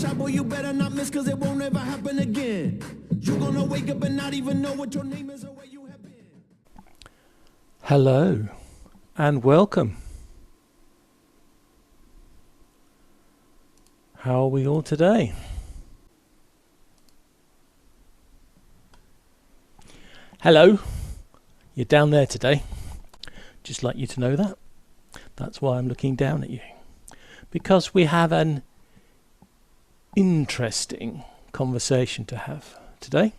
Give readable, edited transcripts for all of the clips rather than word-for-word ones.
shot, boy, you better not miss, cause it won't ever happen again. You're gonna wake up and not even know what your name is or where you have been. Hello and welcome. How are we all today? Hello, you're down there today. Just like you to know that. That's why I'm looking down at you. Because we have an interesting conversation to have today.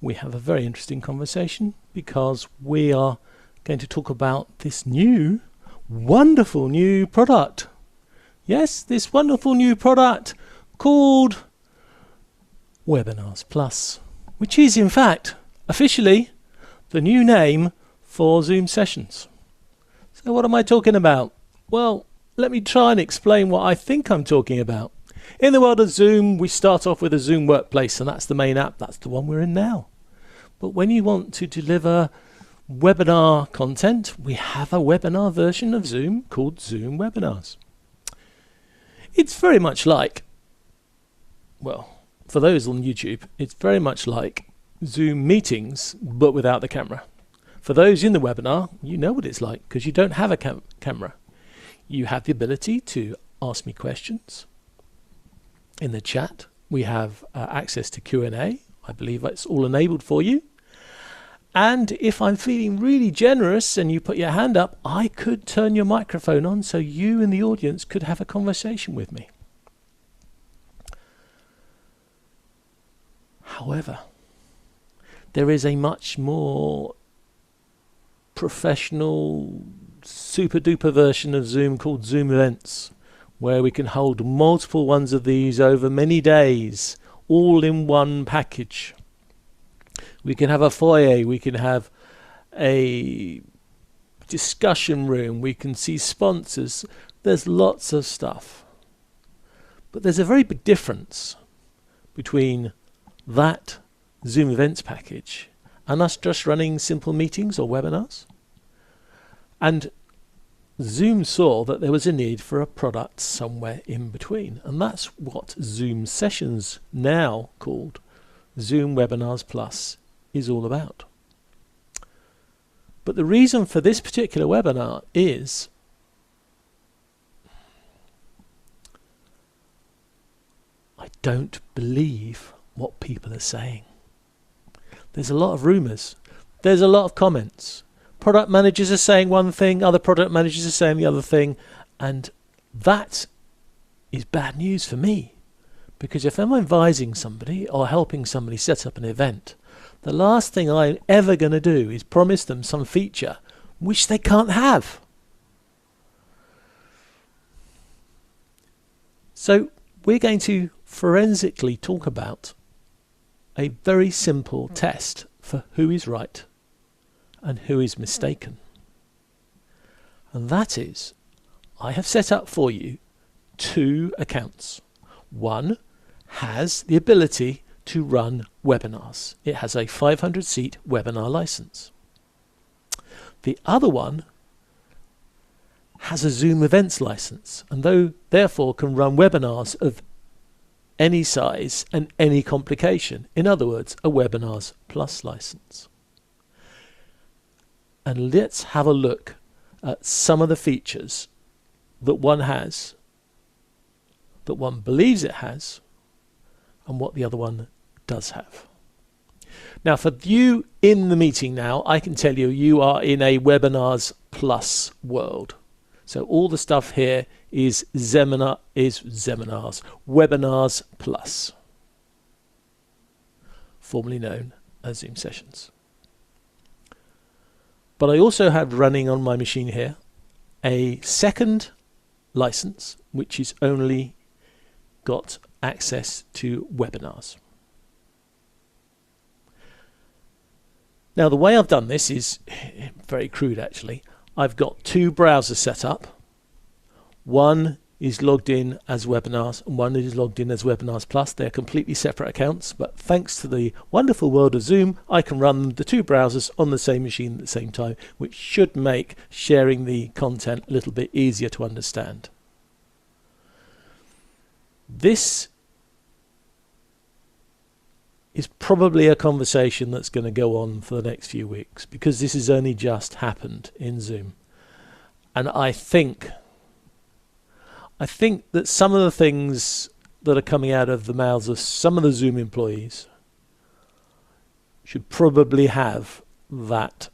We have a very interesting conversation because we are going to talk about this new, wonderful new product. Yes, this wonderful new product called Webinars Plus, which is in fact officially the new name for Zoom sessions. So what am I talking about? Well, let me try and explain what I think I'm talking about. In the world of Zoom, we start off with a Zoom Workplace, and that's the main app. That's the one we're in now. But when you want to deliver webinar content, we have a webinar version of Zoom called Zoom Webinars. It's very much like, well, for those on YouTube, it's very much like Zoom meetings, but without the camera. For those in the webinar, you know what it's like because you don't have a camera. You have the ability to ask me questions. In the chat, we have access to Q&A. I believe it's all enabled for you. And if I'm feeling really generous and you put your hand up, I could turn your microphone on so you in the audience could have a conversation with me. However, there is a much more professional, super duper version of Zoom called Zoom Events, where we can hold multiple ones of these over many days, all in one package. We can have a foyer, we can have a discussion room, we can see sponsors. There's lots of stuff. But there's a very big difference between that Zoom Events package and us just running simple meetings or webinars. And Zoom saw that there was a need for a product somewhere in between. And that's what Zoom Sessions, now called Zoom Webinars Plus, is all about. But the reason for this particular webinar is I don't believe what people are saying. There's a lot of rumors. There's a lot of comments. Product managers are saying one thing, other product managers are saying the other thing, and that is bad news for me. Because if I'm advising somebody or helping somebody set up an event, the last thing I'm ever going to do is promise them some feature which they can't have. So we're going to forensically talk about a very simple test for who is right and who is mistaken. And that is, I have set up for you 2 accounts. One has the ability to run webinars. It has a 500-seat webinar license. The other one has a Zoom Events license, and therefore can run webinars of any size and any complication. In other words, a Webinars Plus license. And let's have a look at some of the features that one has, that one believes it has, and what the other one does have. Now, for you in the meeting now, I can tell you, you are in a Webinars Plus world. So all the stuff here is Webinars Plus, formerly known as Zoom Sessions. But I also have running on my machine here a second license, which is only got access to webinars. Now, the way I've done this is very crude, actually. I've got 2 browsers set up. One is logged in as webinars and one is logged in as Webinars Plus. They're completely separate accounts, but thanks to the wonderful world of Zoom, I can run the 2 browsers on the same machine at the same time, which should make sharing the content a little bit easier to understand. this is probably a conversation that's going to go on for the next few weeks, because this has only just happened in Zoom. And I think that some of the things that are coming out of the mouths of some of the Zoom employees should probably have that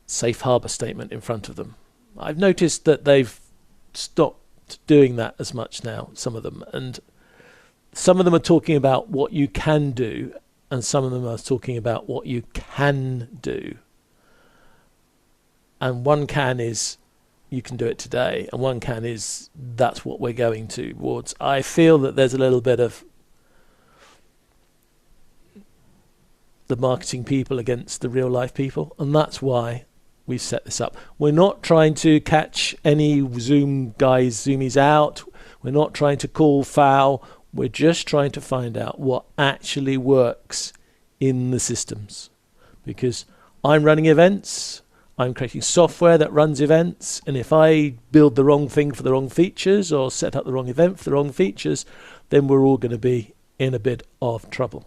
safe harbor statement in front of them. I've noticed that they've stopped doing that as much now, some of them, and some of them are talking about what you can do, and some of them are talking about what you can do. And one can is you can do it today, and one can is that's what we're going towards. I feel that there's a little bit of the marketing people against the real life people, and that's why we've set this up. We're not trying to catch any Zoom guys, Zoomies out. We're not trying to call foul. We're just trying to find out what actually works in the systems. Because I'm running events, I'm creating software that runs events, and if I build the wrong thing for the wrong features or set up the wrong event for the wrong features, then we're all going to be in a bit of trouble.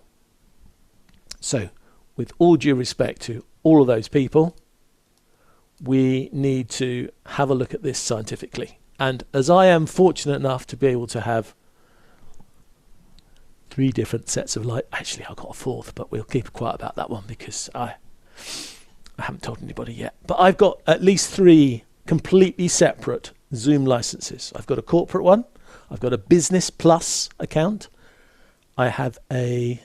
So, with all due respect to all of those people, we need to have a look at this scientifically. And as I am fortunate enough to be able to have 3 different sets of light, actually I've got a 4th, but we'll keep quiet about that one because I haven't told anybody yet. But I've got at least 3 completely separate Zoom licenses. I've got a corporate one, I've got a Business Plus account, I have a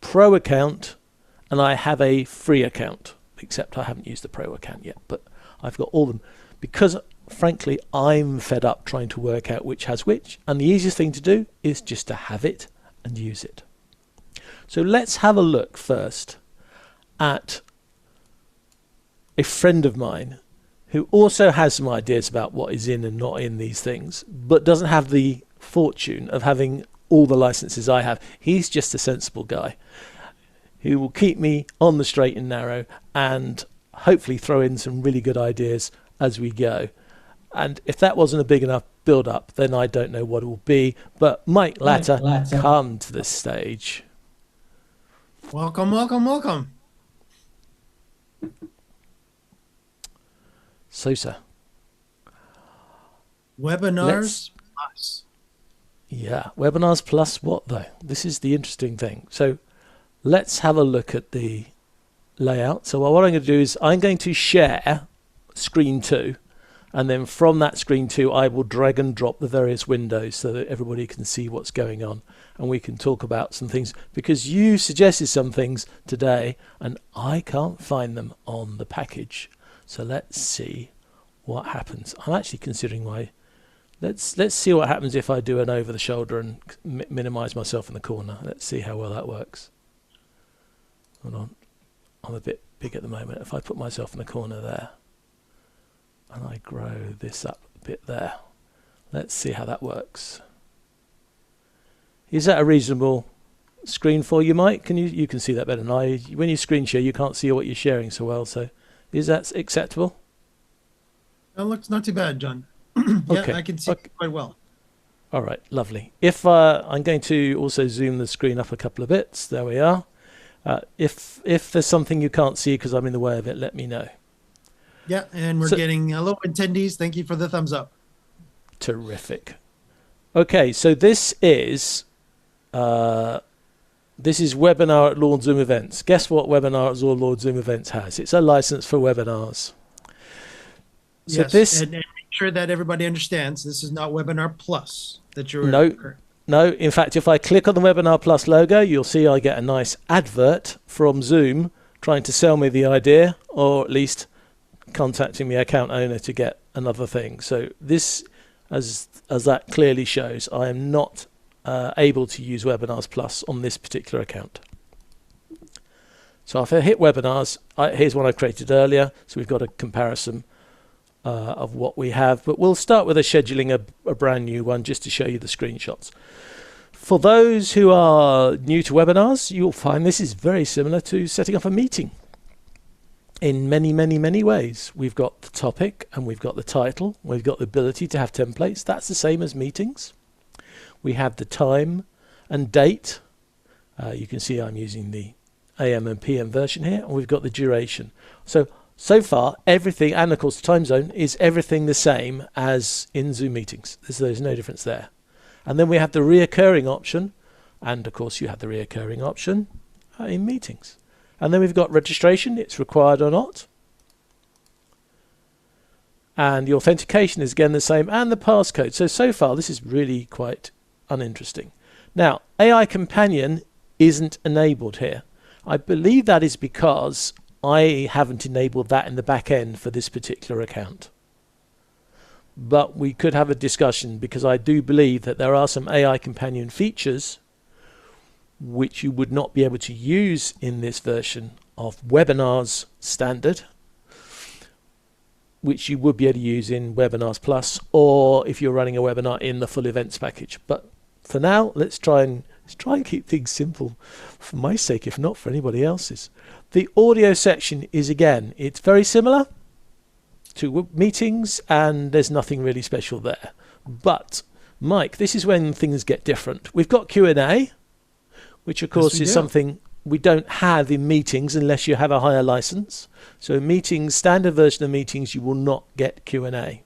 Pro account, and I have a free account, except I haven't used the Pro account yet, but I've got all of them because frankly I'm fed up trying to work out which has which, and the easiest thing to do is just to have it and use it. So let's have a look first at a friend of mine who also has some ideas about what is in and not in these things, but doesn't have the fortune of having all the licenses I have. He's just a sensible guy who will keep me on the straight and narrow and hopefully throw in some really good ideas as we go. And if that wasn't a big enough build up, then I don't know what it will be. But Mike Latter, come to the stage. Welcome, welcome, welcome. So, sir. Webinars Plus. Yeah, Webinars Plus what though? This is the interesting thing. So let's have a look at the layout. So what I'm going to do is I'm going to share screen 2, and then from that screen 2 I will drag and drop the various windows so that everybody can see what's going on, and we can talk about some things, because you suggested some things today and I can't find them on the package. So let's see what happens. I'm actually considering my let's see what happens if I do an over the shoulder and minimize myself in the corner. Let's see how well that works. Hold on, I'm a bit big at the moment. If I put myself in the corner there and I grow this up a bit there, let's see how that works. Is that a reasonable screen for you, Mike? Can you can see that better than I. When you screen share, you can't see what you're sharing so well. So is that acceptable? That looks not too bad, John. Yeah, okay. I can see it quite well. All right, lovely. If I'm going to also zoom the screen up a couple of bits. There we are. If there's something you can't see because I'm in the way of it, let me know. Yeah, and we're getting hello attendees. Thank you for the thumbs up. Terrific. Okay, so this is webinar at Lord Zoom Events. Guess what webinar at Lord Zoom Events has? It's a license for webinars. So yes, and make sure that everybody understands this is not Webinar Plus that you're No, in fact, if I click on the Webinar Plus logo, you'll see I get a nice advert from Zoom trying to sell me the idea, or at least contacting the account owner to get another thing. So this, as that clearly shows, I am not able to use Webinars Plus on this particular account. So if I hit Webinars, here's one I created earlier. So we've got a comparison of what we have, but we'll start with scheduling a brand new one just to show you the screenshots. For those who are new to webinars, you'll find this is very similar to setting up a meeting. in many, many, many ways. We've got the topic and we've got the title. We've got the ability to have templates. That's the same as meetings. We have the time and date. You can see I'm using the AM and PM version here, and we've got the duration. So far, everything, and of course the time zone, is everything the same as in Zoom meetings. There's no difference there. And then we have the reoccurring option, and of course you have the reoccurring option in meetings. And then we've got registration, it's required or not. And the authentication is again the same, and the passcode. So far this is really quite uninteresting. Now, AI Companion isn't enabled here. I believe that is because I haven't enabled that in the back end for this particular account. But we could have a discussion, because I do believe that there are some AI Companion features which you would not be able to use in this version of Webinars Standard, which you would be able to use in Webinars Plus, or if you're running a webinar in the full events package. But for now, let's try and keep things simple for my sake, if not for anybody else's. The audio section is, again, it's very similar to meetings, and there's nothing really special there. But Mike, this is when things get different. We've got Q&A, which of course is something we don't have in meetings unless you have a higher license. So in meetings, standard version of meetings, you will not get Q&A.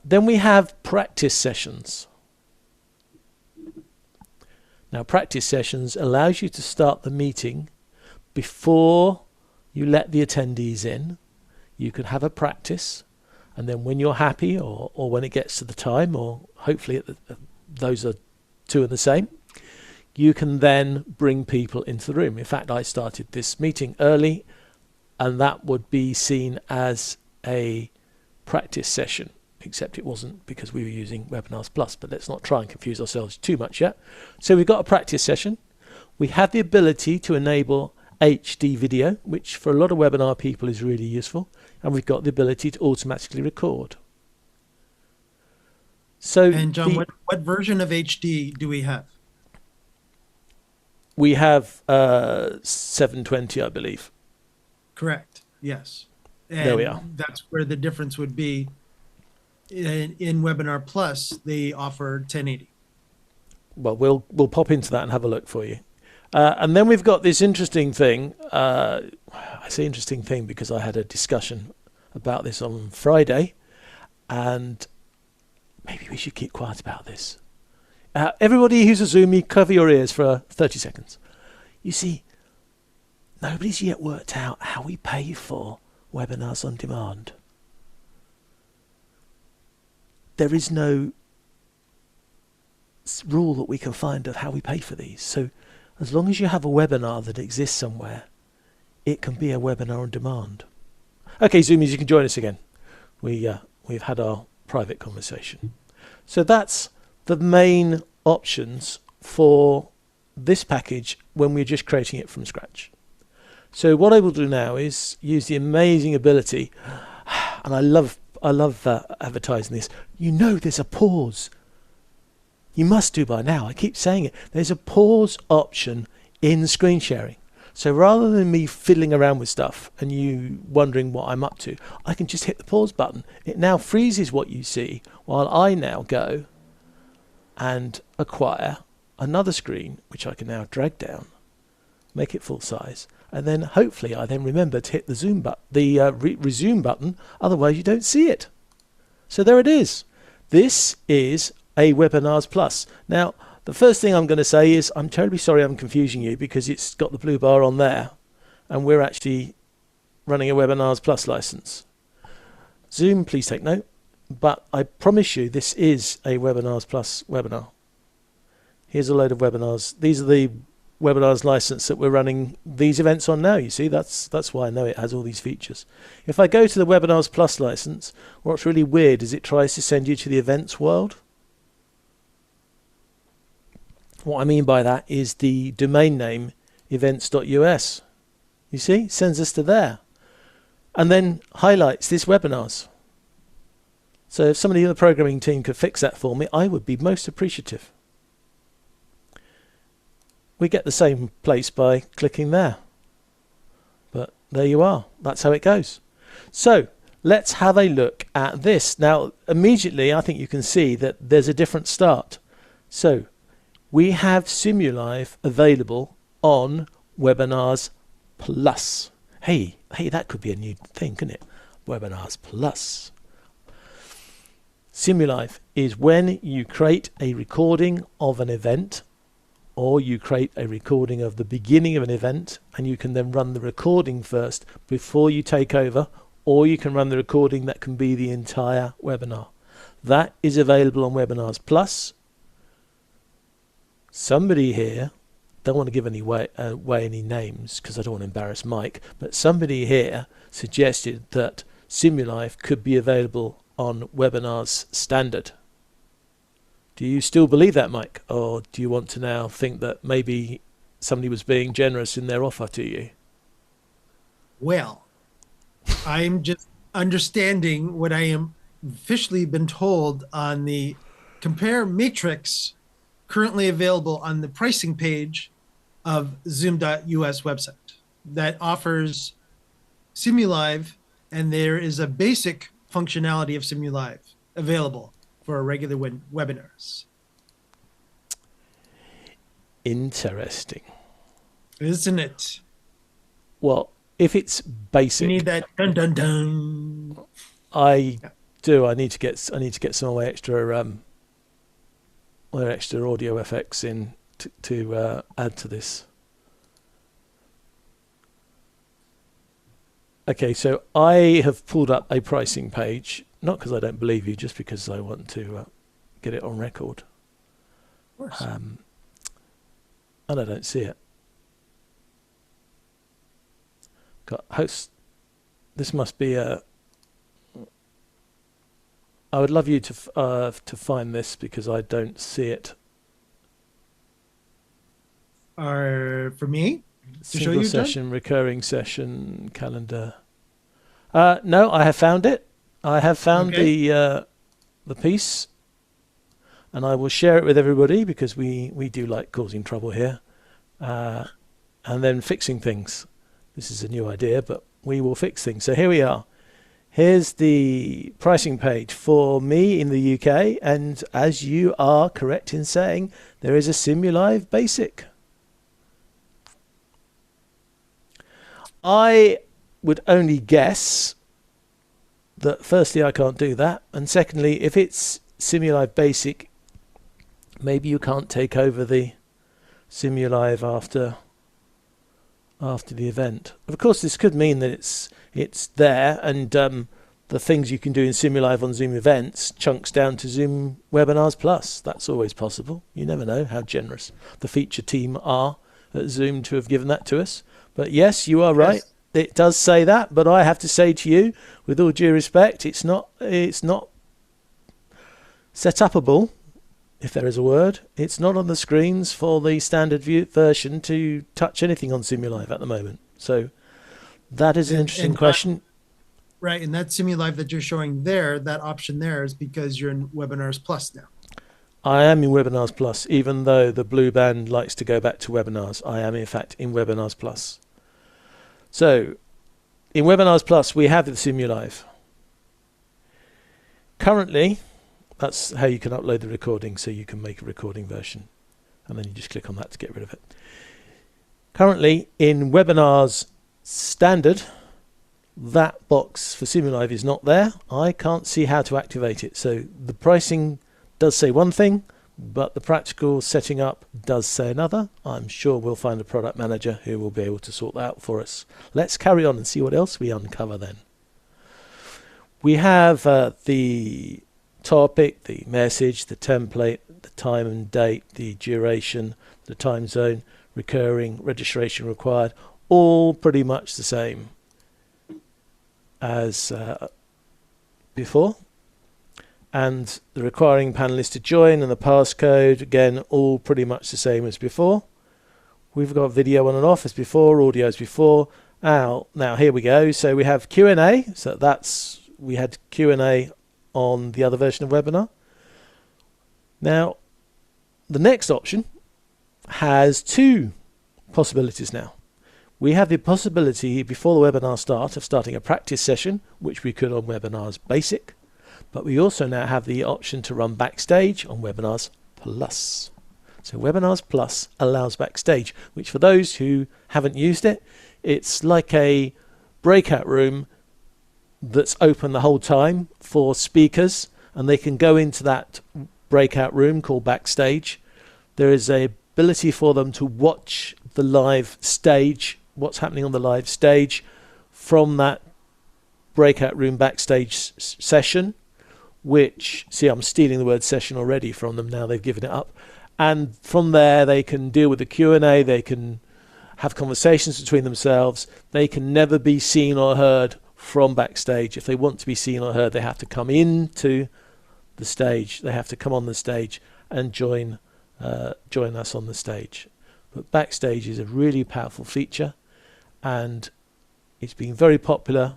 Then we have practice sessions. Now, practice sessions allows you to start the meeting before you let the attendees in. You can have a practice, and then when you're happy, or when it gets to the time, or hopefully those are two and the same, you can then bring people into the room. In fact, I started this meeting early, and that would be seen as a practice session, except it wasn't, because we were using Webinars Plus. But let's not try and confuse ourselves too much yet. So we've got a practice session. We have the ability to enable HD video, which for a lot of webinar people is really useful. And we've got the ability to automatically record. So, and John, what version of HD do we have? We have 720, I believe. Correct. Yes. And there we are. That's where the difference would be. In Webinar Plus, they offer 1080. Well, we'll pop into that and have a look for you. And then we've got this interesting thing. I say interesting thing because I had a discussion about this on Friday, and maybe we should keep quiet about this. Everybody who's a Zoomie, cover your ears for 30 seconds. You see, nobody's yet worked out how we pay for webinars on demand. There is no rule that we can find of how we pay for these. So as long as you have a webinar that exists somewhere, it can be a webinar on demand. Okay, Zoomies, you can join us again. We've had our private conversation. So that's the main options for this package when we're just creating it from scratch. So what I will do now is use the amazing ability, and I love advertising this. You know, there's a pause. You must do by now. I keep saying it. There's a pause option in screen sharing. So rather than me fiddling around with stuff and you wondering what I'm up to, I can just hit the pause button. It now freezes what you see while I now go and acquire another screen, which I can now drag down, make it full size, and then hopefully I then remember to hit the zoom resume button. Otherwise you don't see it. So there it is. This is a Webinars Plus. Now, the first thing I'm going to say is I'm terribly sorry I'm confusing you, because it's got the blue bar on there and we're actually running a Webinars Plus license. Zoom, please take note. But I promise you this is a Webinars Plus webinar. Here's a load of webinars. These are the Webinars license that we're running these events on now. You see, that's why I know it has all these features. If I go to the Webinars Plus license, what's really weird is it tries to send you to the events world. What I mean by that is the domain name events.us. You see, sends us to there. And then highlights this webinars. So if somebody in the programming team could fix that for me, I would be most appreciative. We get the same place by clicking there. But there you are. That's how it goes. So let's have a look at this. Now, immediately, I think you can see that there's a different start. So we have Simulive available on Webinars Plus. Hey, that could be a new thing, couldn't it? Webinars Plus. Simulive is when you create a recording of an event, or you create a recording of the beginning of an event, and you can then run the recording first before you take over, or you can run the recording that can be the entire webinar. That is available on Webinars Plus. Somebody here, don't want to give away any names because I don't want to embarrass Mike, but somebody here suggested that Simulive could be available on Webinars Standard. Do you still believe that, Mike? Or do you want to now think that maybe somebody was being generous in their offer to you? Well, I'm just understanding what I am officially been told on the compare matrix currently available on the pricing page of Zoom.us website that offers Simulive, and there is a basic functionality of Simulive available for regular webinars. Interesting. Isn't it? Well, if it's basic, You need that dun dun dun. I do. I need to get some of my extra audio effects in to add to this. Okay, so I have pulled up a pricing page, not because I don't believe you, just because I want to get it on record. Of course. And I don't see it. Got host. This must be a. I would love you to find this because I don't see it. For me? To show Single you, session, recurring session, calendar. No, I have found it. I have found the piece, and I will share it with everybody because we do like causing trouble here, and then fixing things. This is a new idea, but we will fix things. So here we are. Here's the pricing page for me in the UK, and as you are correct in saying, there is a Simulive Basic. I would only guess that firstly I can't do that, and secondly, if it's Simulive Basic, maybe you can't take over the Simulive after the event. Of course, this could mean that it's there, and the things you can do in Simulive on Zoom events chunks down to Zoom Webinars Plus. That's always possible. You never know how generous the feature team are at Zoom to have given that to us. But yes, you are right. It does say that, but I have to say to you, with all due respect, it's not set upable, if there is a word. It's not on the screens for the standard view version to touch anything on Simulive at the moment. So that is an interesting question. Right, and that Simulive that you're showing there, that option there is because you're in Webinars Plus now. I am in Webinars Plus, even though the blue band likes to go back to Webinars. I am, in fact, in Webinars Plus. So, in Webinars Plus, we have the Simulive. Currently, that's how you can upload the recording, so you can make a recording version. And then you just click on that to get rid of it. Currently, in Webinars Standard, that box for Simulive is not there. I can't see how to activate it. So the pricing does say one thing, but the practical setting up does say another. I'm sure we'll find a product manager who will be able to sort that out for us. Let's carry on and see what else we uncover then. We have the topic, the message, the template, the time and date, the duration, the time zone, recurring, registration required, all pretty much the same as before. And the requiring panelists to join and the passcode, again, all pretty much the same as before. We've got video on and off as before, audio as before. Now here we go. So we have Q&A. So we had Q&A on the other version of webinar. Now, the next option has two possibilities now. we have the possibility before the webinar start of starting a practice session, which we could on Webinars Basic, but we also now have the option to run Backstage on Webinars Plus. So Webinars Plus allows Backstage, which for those who haven't used it, it's like a breakout room that's open the whole time for speakers, and they can go into that breakout room called Backstage. There is a ability for them to watch the live stage, what's happening on the live stage from that breakout room Backstage session, which, see, I'm stealing the word session already from them now, they've given it up. And from there they can deal with the Q&A, they can have conversations between themselves. They can never be seen or heard from Backstage. If they want to be seen or heard, they have to come into the stage, they have to come on the stage and join us on the stage. But Backstage is a really powerful feature, and it's been very popular.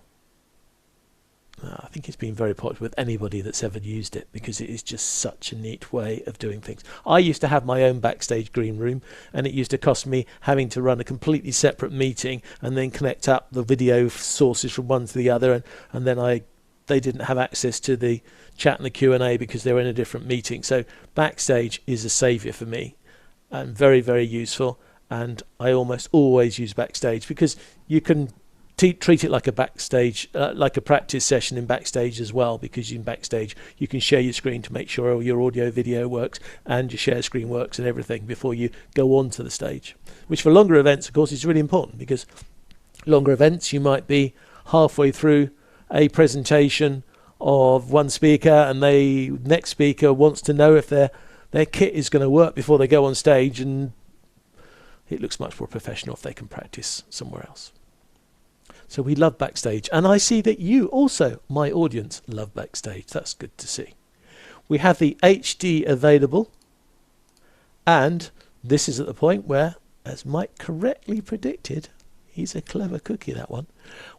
I think it's been very popular with anybody that's ever used it, because it is just such a neat way of doing things. I used to have my own Backstage green room, and it used to cost me having to run a completely separate meeting and then connect up the video sources from one to the other, and then they didn't have access to the chat and the Q&A because they were in a different meeting. So Backstage is a saviour for me, and very, very useful. And I almost always use Backstage because you can treat it like a Backstage, like a practice session in Backstage as well, because in Backstage you can share your screen to make sure your audio video works and your share screen works and everything before you go on to the stage, which for longer events of course is really important, because longer events you might be halfway through a presentation of one speaker and the next speaker wants to know if their kit is going to work before they go on stage, and it looks much more professional if they can practice somewhere else. So we love Backstage, and I see that you also, my audience, love Backstage. That's good to see. We have the HD available, and this is at the point where, as Mike correctly predicted, he's a clever cookie, that one,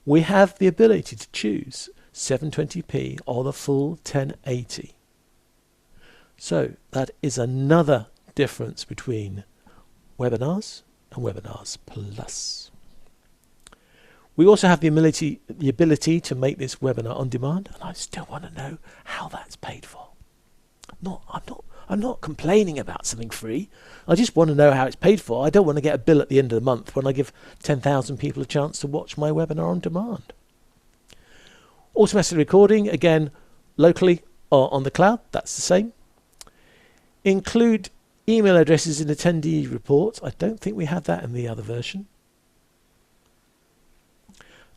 we have the ability to choose 720p or the full 1080. So that is another difference between Webinars and Webinars Plus. We also have the ability to make this webinar on demand, and I still want to know how that's paid for. I'm not complaining about something free. I just want to know how it's paid for. I don't want to get a bill at the end of the month when I give 10,000 people a chance to watch my webinar on demand. Automatic recording, again, locally or on the cloud, that's the same. Include email addresses in attendee reports. I don't think we have that in the other version.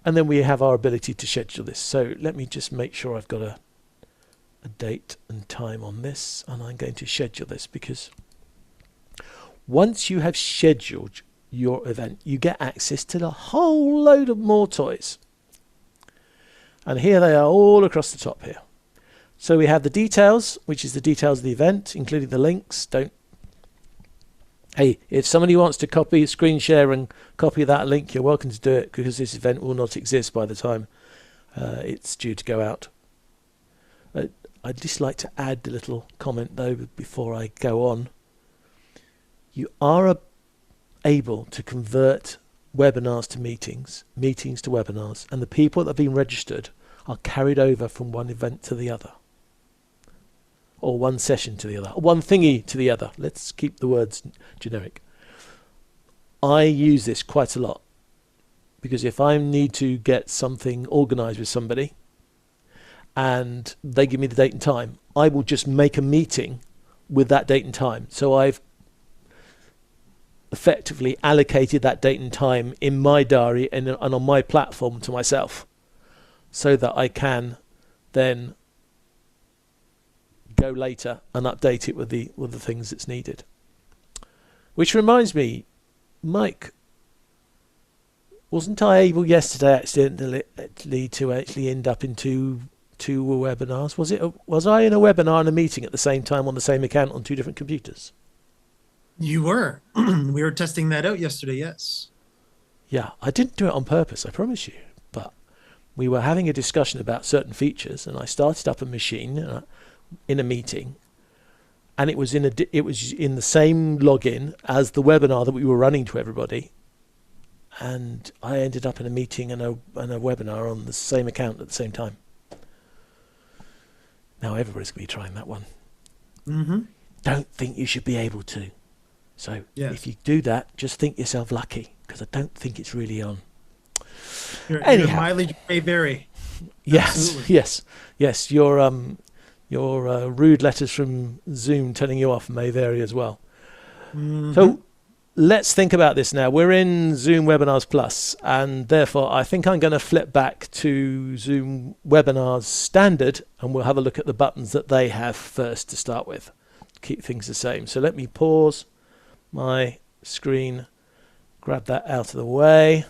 And then we have our ability to schedule this. So let me just make sure I've got a date and time on this, and I'm going to schedule this, because once you have scheduled your event, you get access to the whole load of more toys. And here they are all across the top here. So we have the details, which is the details of the event, including the links. Hey, if somebody wants to copy, screen share and copy that link, you're welcome to do it, because this event will not exist by the time it's due to go out. I'd just like to add a little comment though before I go on. You are able to convert webinars to meetings, meetings to webinars, and the people that have been registered are carried over from one event to the other, or one session to the other, or one thingy to the other. Let's keep the words generic. I use this quite a lot, because if I need to get something organized with somebody and they give me the date and time, I will just make a meeting with that date and time. So I've effectively allocated that date and time in my diary and on my platform to myself, so that I can then go later and update it with the things that's needed. Which reminds me, Mike, wasn't I able yesterday accidentally to actually end up in two webinars? Was I in a webinar and a meeting at the same time on the same account on two different computers? You were. We were testing that out yesterday, yes. Yeah, I didn't do it on purpose, I promise you. But we were having a discussion about certain features, and I started up a machine in a meeting, and it was in the same login as the webinar that we were running to everybody. and I ended up in a meeting and a webinar on the same account at the same time. Now everybody's going to be trying that one. Mm-hmm. Don't think you should be able to. So Yes. if you do that, just think yourself lucky, because I don't think it's really on. Your Anyhow. mileage may vary. Yes, Absolutely. yes. Your rude letters from Zoom telling you off may vary as well. Mhm. So let's think about this now. We're in Zoom Webinars Plus, and therefore I think I'm going to flip back to Zoom Webinars Standard, and we'll have a look at the buttons that they have first to start with. Keep things the same. So let me pause my screen, grab that out of the way,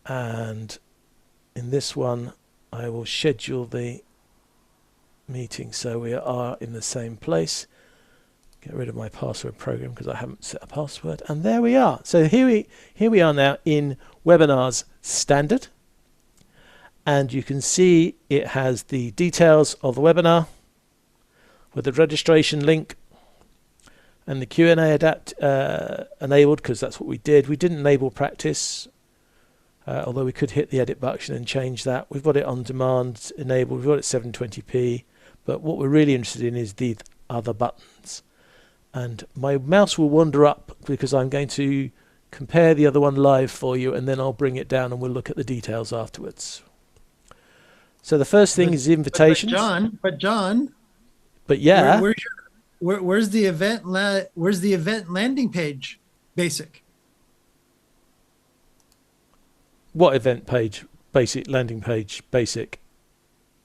and in this one I will schedule the meeting so we are in the same place. Get rid of my password program because I haven't set a password, and there we are. So here we are now in Webinars Standard, and you can see it has the details of the webinar with the registration link and the Q&A enabled, because that's what we did. We didn't enable practice, although we could hit the edit button and change that. We've got it on demand enabled. We've got it 720p, but what we're really interested in is the other buttons. And my mouse will wander up because I'm going to compare the other one live for you, and then I'll bring it down and we'll look at the details afterwards. So the first thing is invitations. But John, yeah. where's the event landing page? Basic. What event page? Basic landing page. Basic.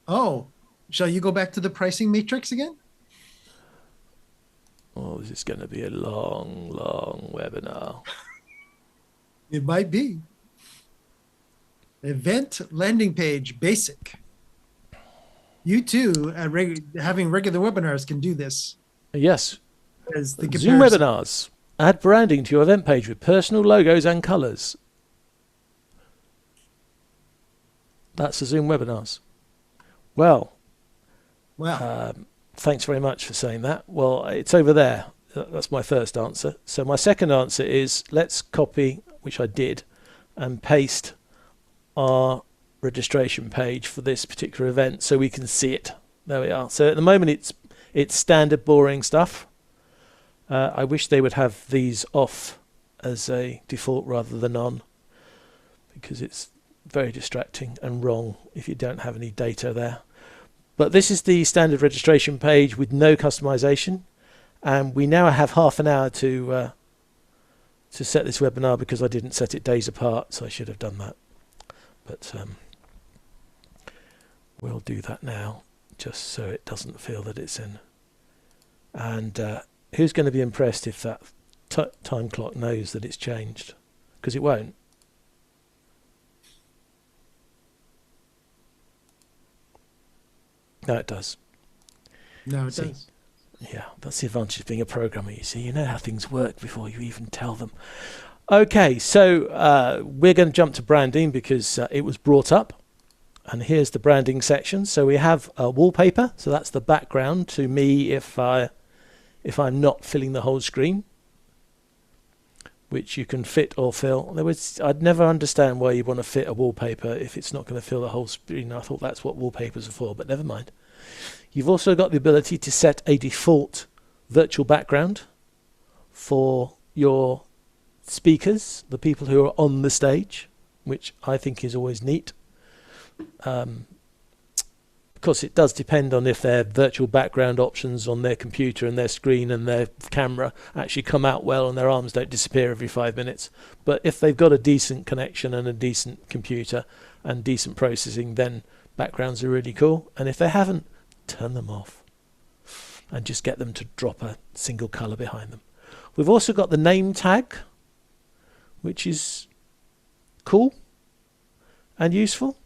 Oh, shall you go back to the pricing matrix again? Oh, this is going to be a long, long webinar. It might be. Event landing page basic. You too, at having regular webinars, can do this. Yes. As the Zoom comparison. Webinars. Add branding to your event page with personal logos and colours. That's the Zoom Webinars. Well, Wow. thanks very much for saying that. Well, it's over there. That's my first answer. So my second answer is, let's copy, which I did, and paste our registration page for this particular event so we can see it. There we are. So at the moment it's standard boring stuff. I wish they would have these off as a default rather than on, because it's very distracting and wrong if you don't have any data there. But this is the standard registration page with no customization, and we now have half an hour to set this webinar, because I didn't set it days apart, so I should have done that. But we'll do that now, just so it doesn't feel that it's in. And who's going to be impressed if that time clock knows that it's changed? Because it won't. No, it does. No, it See, does. Yeah, that's the advantage of being a programmer, you see. You know how things work before you even tell them. Okay, so we're going to jump to branding because it was brought up. And here's the branding section. So we have a wallpaper. So that's the background to me if I'm not filling the whole screen, which you can fit or fill. I'd never understand why you want to fit a wallpaper if it's not going to fill the whole screen. I thought that's what wallpapers are for, but never mind. You've also got the ability to set a default virtual background for your speakers, the people who are on the stage, which I think is always neat. Of course, it does depend on if their virtual background options on their computer and their screen and their camera actually come out well and their arms don't disappear every 5 minutes. But if they've got a decent connection and a decent computer and decent processing, then backgrounds are really cool. And if they haven't, turn them off and just get them to drop a single color behind them. We've also got the name tag, which is cool and useful,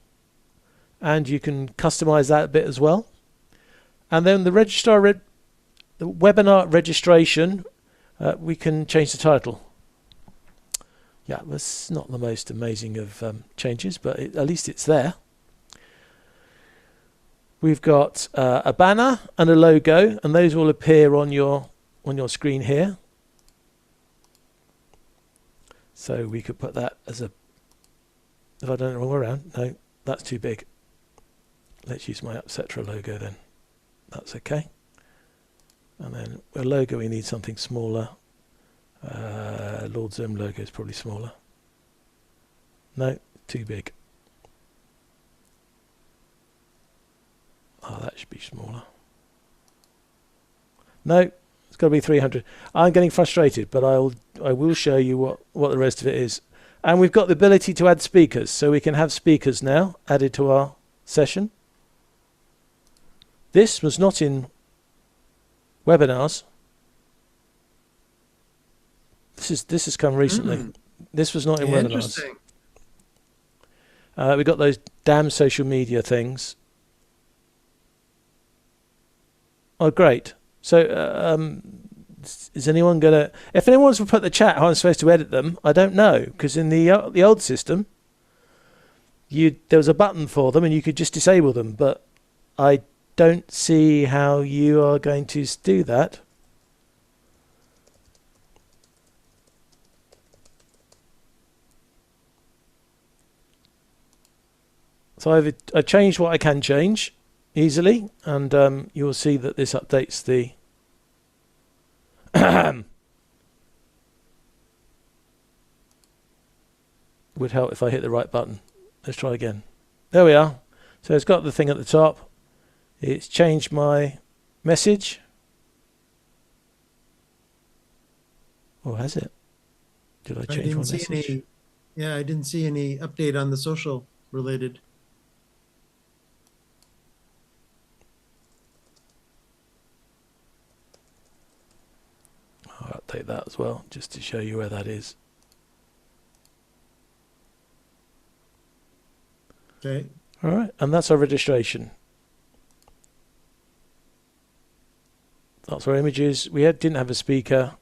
and you can customize that a bit as well. And then the webinar registration, we can change the title. Yeah, that's not the most amazing of changes, but at least it's there. We've got a banner and a logo, and those will appear on your screen here. So we could put that as a, if I done it the wrong way around, no, that's too big. Let's use my Upsetra logo then. That's okay. And then a logo, we need something smaller. Lord Zoom logo is probably smaller. No, too big. Oh, that should be smaller. No, it's got to be 300. I'm getting frustrated, but I will show you what the rest of it is. And we've got the ability to add speakers, so we can have speakers now added to our session. This was not in webinars. This has come recently. This was not in webinars. Interesting. We got those damn social media things. Oh, great. So, is anyone gonna? If anyone wants to put the chat how I'm supposed to edit them, I don't know, because in the old system, there was a button for them and you could just disable them. But I don't see how you are going to do that. So I changed what I can change easily, and you will see that this updates the would help if I hit the right button. Let's try again. There we are. So it's got the thing at the top. It's changed my message. Or has it? Did I change my message? I didn't see any update on the social related. I'll update that as well, just to show you where that is. Okay. All right, and that's our registration. That's our images. We didn't have a speaker.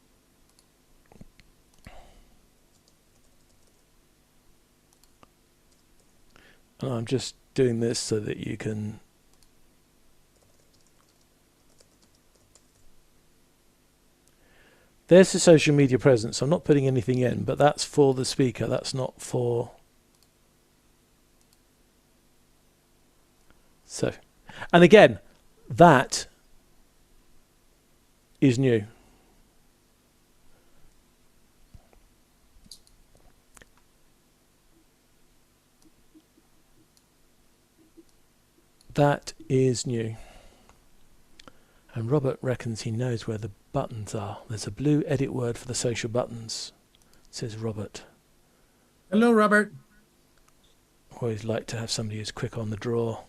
And I'm just doing this so that you can... There's the social media presence. I'm not putting anything in, but that's for the speaker. That's not for... So, and again, that is new. That is new. And Robert reckons he knows where the buttons are. There's a blue edit word for the social buttons, says Robert. Hello, Robert. Always like to have somebody who's quick on the draw.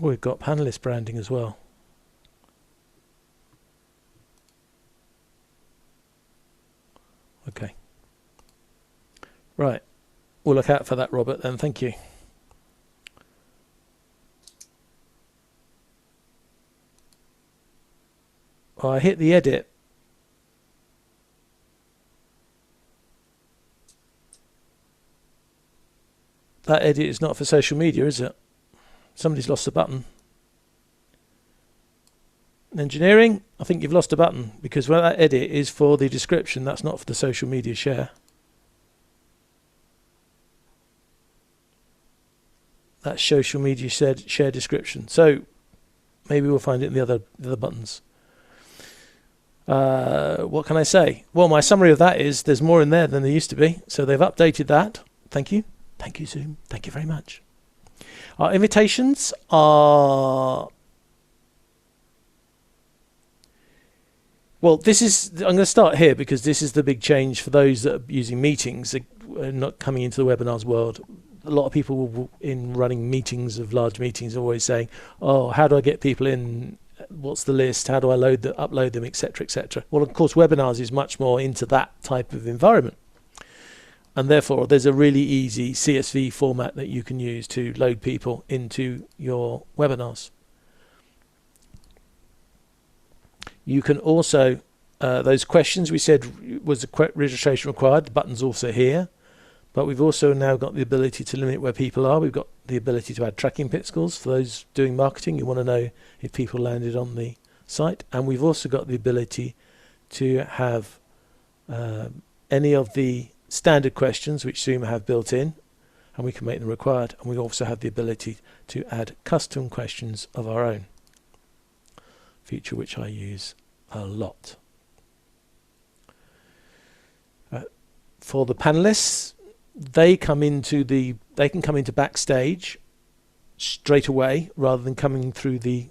We've got panelist branding as well. Okay. Right. We'll look out for that, Robert, then. Thank you. Oh, I hit the edit. That edit is not for social media, is it? Somebody's lost a button. Engineering, I think you've lost a button, because when that edit is for the description, that's not for the social media share. That's social media share description. So maybe we'll find it in the other buttons. What can I say? Well, my summary of that is there's more in there than there used to be. So they've updated that. Thank you. Thank you, Zoom. Thank you very much. Our invitations are... Well, this is... I'm going to start here because this is the big change for those that are using meetings, not coming into the webinars world. A lot of people in running meetings of large meetings are always saying, oh, how do I get people in? What's the list? How do I upload them, etc., etc. Well, of course, webinars is much more into that type of environment. And therefore, there's a really easy CSV format that you can use to load people into your webinars. You can also, those questions we said was a registration required, the button's also here. But we've also now got the ability to limit where people are. We've got the ability to add tracking pixels for those doing marketing. You want to know if people landed on the site, and we've also got the ability to have any of the standard questions which Zoom have built in, and we can make them required, and we also have the ability to add custom questions of our own, feature which I use a lot. For the panelists, they can come into Backstage straight away rather than coming through the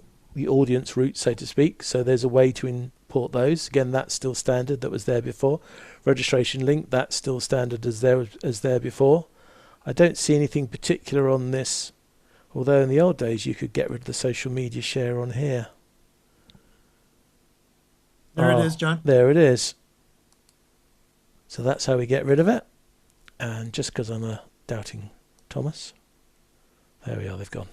audience route, so to speak. So there's a way to import those. Again, that's still standard, that was there before. Registration link, that's still standard as there before. I don't see anything particular on this, although in the old days you could get rid of the social media share on here. There it is, John. There it is. So that's how we get rid of it. And just because I'm a doubting Thomas, there we are, they've gone.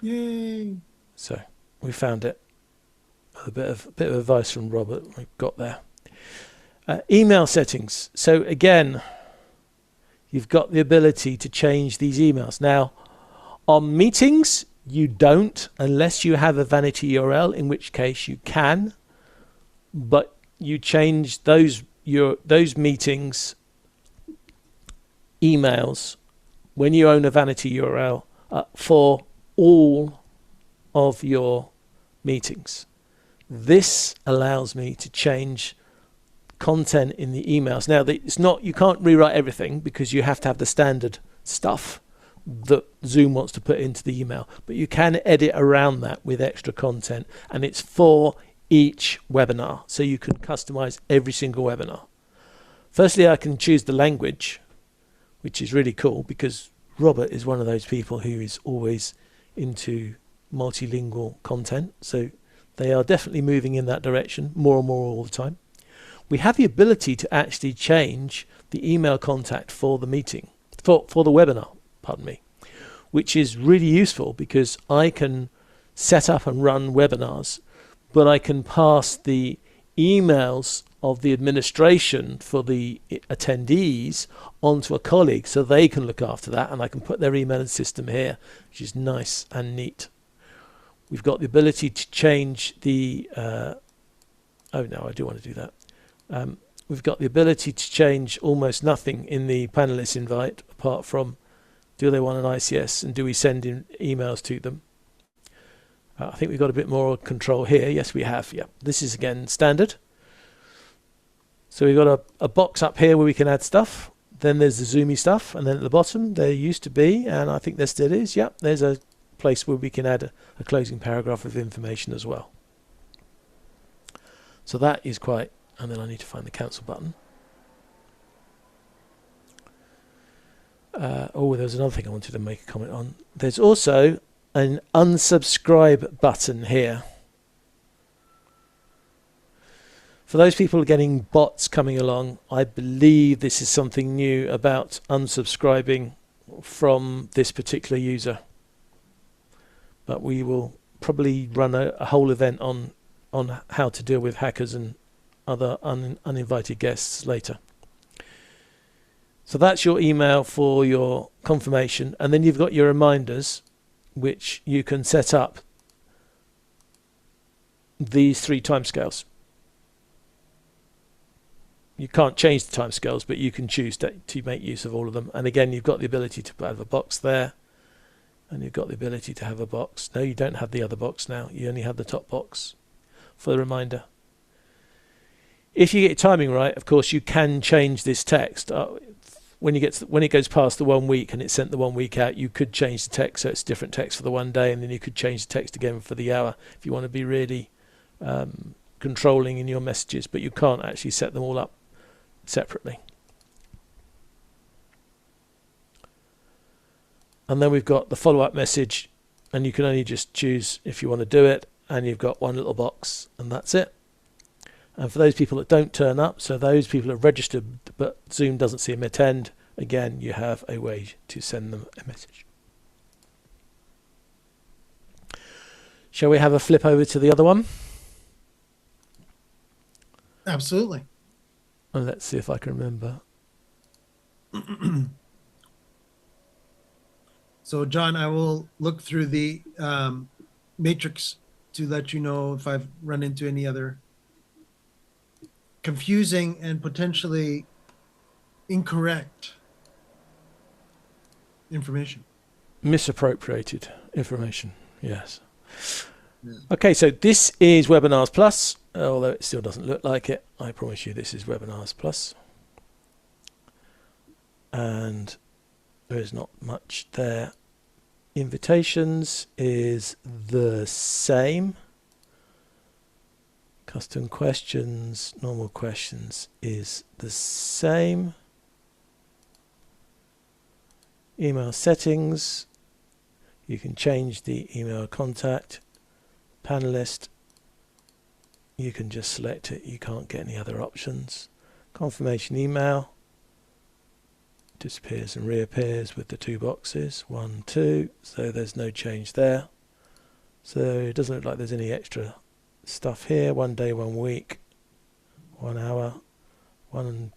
Yay. So we found it. A bit of advice from Robert we've got there. Email settings. So again, you've got the ability to change these emails. Now, on meetings, you don't, unless you have a vanity URL, in which case you can, but you change those meetings emails when you own a vanity URL for all of your meetings. This allows me to change content in the emails. Now, it's not, you can't rewrite everything because you have to have the standard stuff that Zoom wants to put into the email, but you can edit around that with extra content, and it's for each webinar, so you can customize every single webinar. Firstly, I can choose the language, which is really cool because Robert is one of those people who is always into multilingual content, so they are definitely moving in that direction more and more all the time. We have the ability to actually change the email contact for the meeting, for the webinar, pardon me, which is really useful because I can set up and run webinars, but I can pass the emails of the administration for the attendees onto a colleague so they can look after that, and I can put their email system here, which is nice and neat. We've got the ability to change the oh no, I do want to do that. We've got the ability to change almost nothing in the panelist invite apart from do they want an ICS and do we send in emails to them. I think we've got a bit more control here. Yes, we have. Yeah, this is again standard. So we've got a box up here where we can add stuff. Then there's the Zoomy stuff, and then at the bottom there used to be, and I think there still is. Yep, there's a place where we can add a closing paragraph of information as well. So that is quite, and then I need to find the cancel button. Oh, there's another thing I wanted to make a comment on. There's also an unsubscribe button here. For those people getting bots coming along, I believe this is something new about unsubscribing from this particular user. But we will probably run a whole event on how to deal with hackers and other uninvited guests later. So that's your email for your confirmation, and then you've got your reminders, which you can set up these 3 timescales. You can't change the timescales, but you can choose to make use of all of them. And again, you've got the ability to have a box there, and you've got the ability to have a box. No, you don't have the other box now. You only have the top box for the reminder. If you get your timing right, of course, you can change this text. When it goes past the 1 week and it's sent the 1 week out, you could change the text so it's different text for the 1 day, and then you could change the text again for the hour if you want to be really controlling in your messages, but you can't actually set them all up separately. And then we've got the follow-up message, and you can only just choose if you want to do it, and you've got one little box, and that's it. And for those people that don't turn up, so those people that are registered but Zoom doesn't see them attend, again, you have a way to send them a message. Shall we have a flip over to the other one? Absolutely. And let's see if I can remember. So, John, I will look through the matrix to let you know if I've run into any other confusing and potentially incorrect information. Misappropriated information, yes. Yeah. Okay, so this is Webinars Plus, although it still doesn't look like it. I promise you this is Webinars Plus. And there is not much there. Invitations is the same. Custom questions, normal questions is the same. Email settings, you can change the email contact. Panelist, you can just select it, you can't get any other options. Confirmation email disappears and reappears with the 2 boxes, 1, 2, so there's no change there. So it doesn't look like there's any extra stuff here. 1 day, 1 week, 1 hour, 1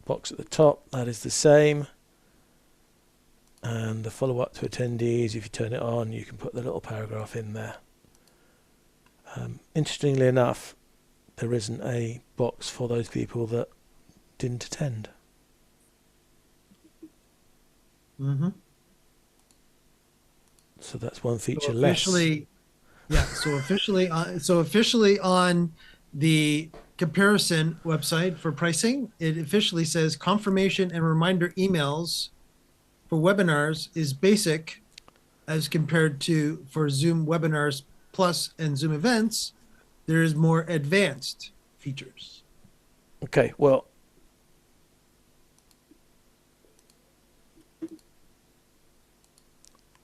box at the top, that is the same. And the follow-up to attendees, if you turn it on, you can put the little paragraph in there. Interestingly enough, there isn't a box for those people that didn't attend. Mm-hmm. So that's one feature So less. Yeah. So officially on the comparison website for pricing, it officially says confirmation and reminder emails for webinars is basic as compared to for Zoom Webinars Plus and Zoom Events, there is more advanced features. Okay, well,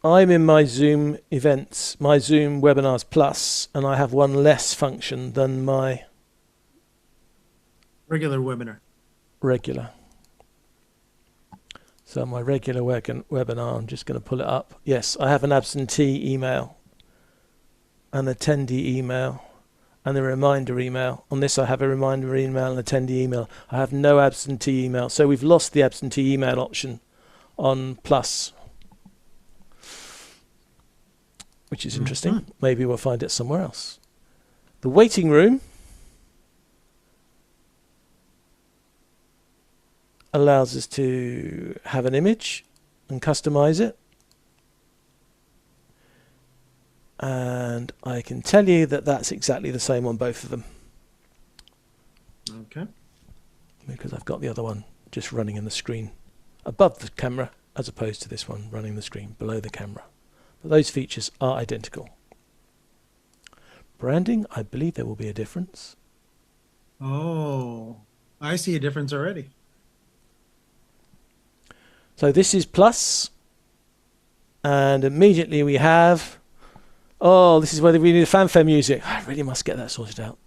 I'm in my Zoom Events, my Zoom Webinars Plus, and I have one less function than my Regular webinar. regular. So my regular webinar, I'm just going to pull it up. Yes, I have an absentee email, an attendee email, and a reminder email. On this I have a reminder email and attendee email. I have no absentee email. So we've lost the absentee email option on Plus, which is interesting. Maybe we'll find it somewhere else. The waiting room allows us to have an image and customize it. And I can tell you that that's exactly the same on both of them. Okay. Because I've got the other one just running in the screen above the camera, as opposed to this one running the screen below the camera. But those features are identical. Branding, I believe there will be a difference. Oh, I see a difference already. So this is Plus, and immediately we have, oh, this is where we need fanfare music. I really must get that sorted out.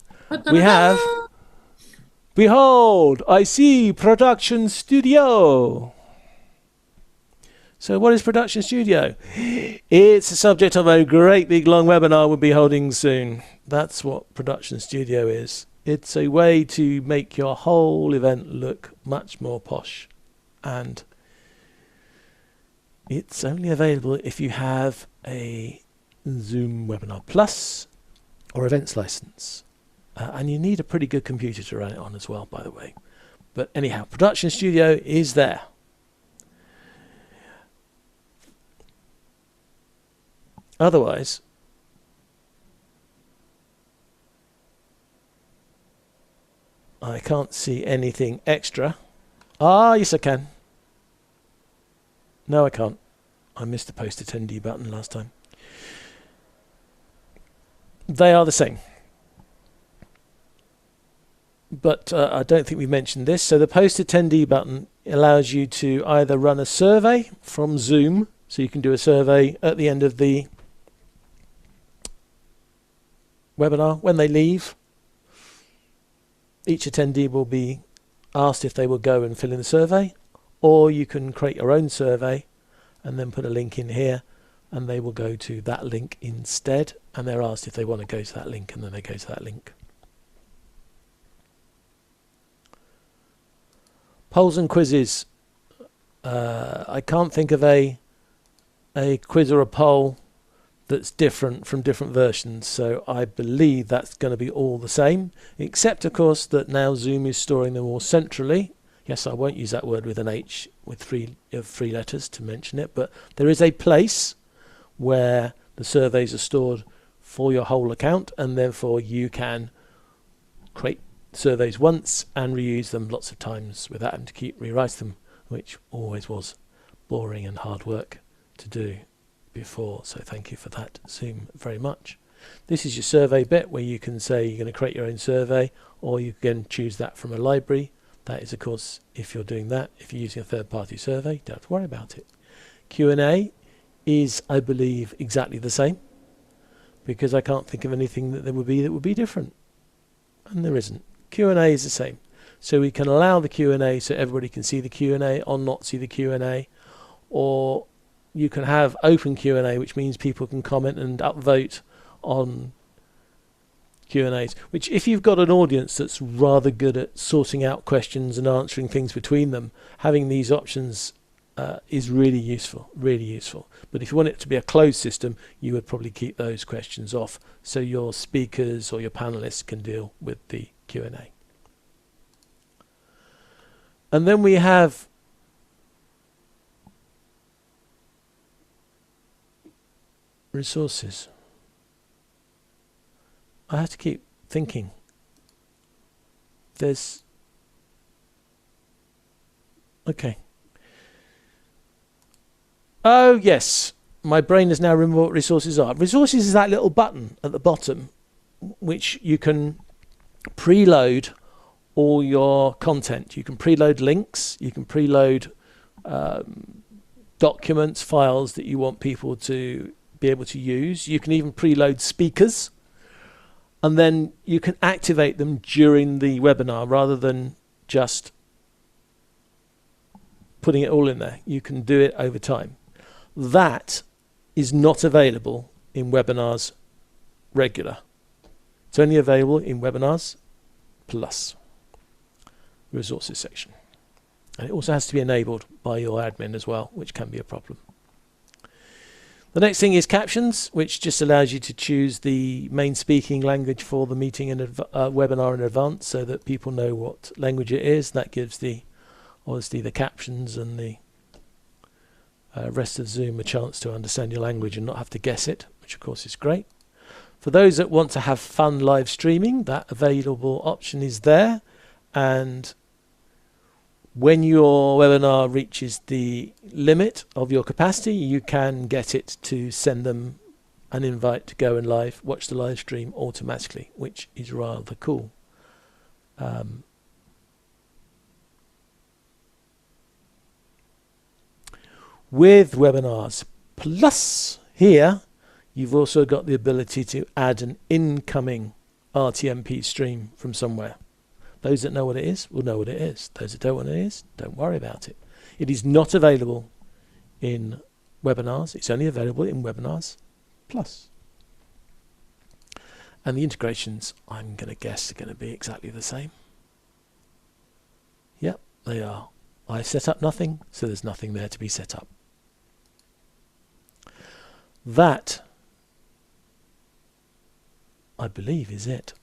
We have, behold, I see Production Studio. So what is Production Studio? It's the subject of a great big long webinar we'll be holding soon. That's what Production Studio is. It's a way to make your whole event look much more posh, and it's only available if you have a Zoom Webinar Plus or Events license. And you need a pretty good computer to run it on as well, by the way. But anyhow, Production Studio is there. Otherwise, I can't see anything extra. Ah, yes I can. No, I can't. I missed the post attendee button last time. They are the same. But I don't think we mentioned this. So the post attendee button allows you to either run a survey from Zoom. So you can do a survey at the end of the webinar when they leave. Each attendee will be asked if they will go and fill in the survey. Or you can create your own survey and then put a link in here, and they will go to that link instead, and they're asked if they want to go to that link, and then they go to that link. Polls and quizzes. I can't think of a quiz or a poll that's different from different versions. So I believe that's going to be all the same, except of course that now Zoom is storing them all centrally. Yes, I won't use that word with an H with three letters to mention it, but there is a place where the surveys are stored for your whole account, and therefore you can create surveys once and reuse them lots of times without having to keep rewriting them, which always was boring and hard work to do before. So thank you for that, Zoom, very much. This is your survey bit where you can say you're going to create your own survey, or you can choose that from a library. That is, of course, if you're doing that. If you're using a third-party survey, don't have to worry about it. Q&A is, I believe, exactly the same, because I can't think of anything that would be different, and there isn't. Q&A is the same, so we can allow the Q&A so everybody can see the Q&A or not see the Q&A, or you can have open Q&A, which means people can comment and upvote on Q&As, which if you've got an audience that's rather good at sorting out questions and answering things between them, having these options is really useful, really useful. But if you want it to be a closed system, you would probably keep those questions off so your speakers or your panelists can deal with the Q&A. And then we have resources. I have to keep thinking. There's... Okay. Oh, yes. My brain has now remembered what resources are. Resources is that little button at the bottom, which you can preload all your content. You can preload links. You can preload documents, files that you want people to be able to use. You can even preload speakers. And then you can activate them during the webinar rather than just putting it all in there. You can do it over time. That is not available in Webinars Regular. It's only available in Webinars Plus, resources section. And it also has to be enabled by your admin as well, which can be a problem. The next thing is captions, which just allows you to choose the main speaking language for the meeting and webinar in advance so that people know what language it is. That gives obviously the captions and the rest of Zoom a chance to understand your language and not have to guess it, which of course is great. For those that want to have fun live streaming, that available option is there. And when your webinar reaches the limit of your capacity, you can get it to send them an invite to go and watch the live stream automatically, which is rather cool. With Webinars Plus here, you've also got the ability to add an incoming RTMP stream from somewhere. Those that know what it is will know what it is. Those that don't know what it is, don't worry about it. It is not available in Webinars. It's only available in Webinars Plus. And the integrations, I'm going to guess, are going to be exactly the same. Yep, they are. I've set up nothing, so there's nothing there to be set up. That, I believe, is it.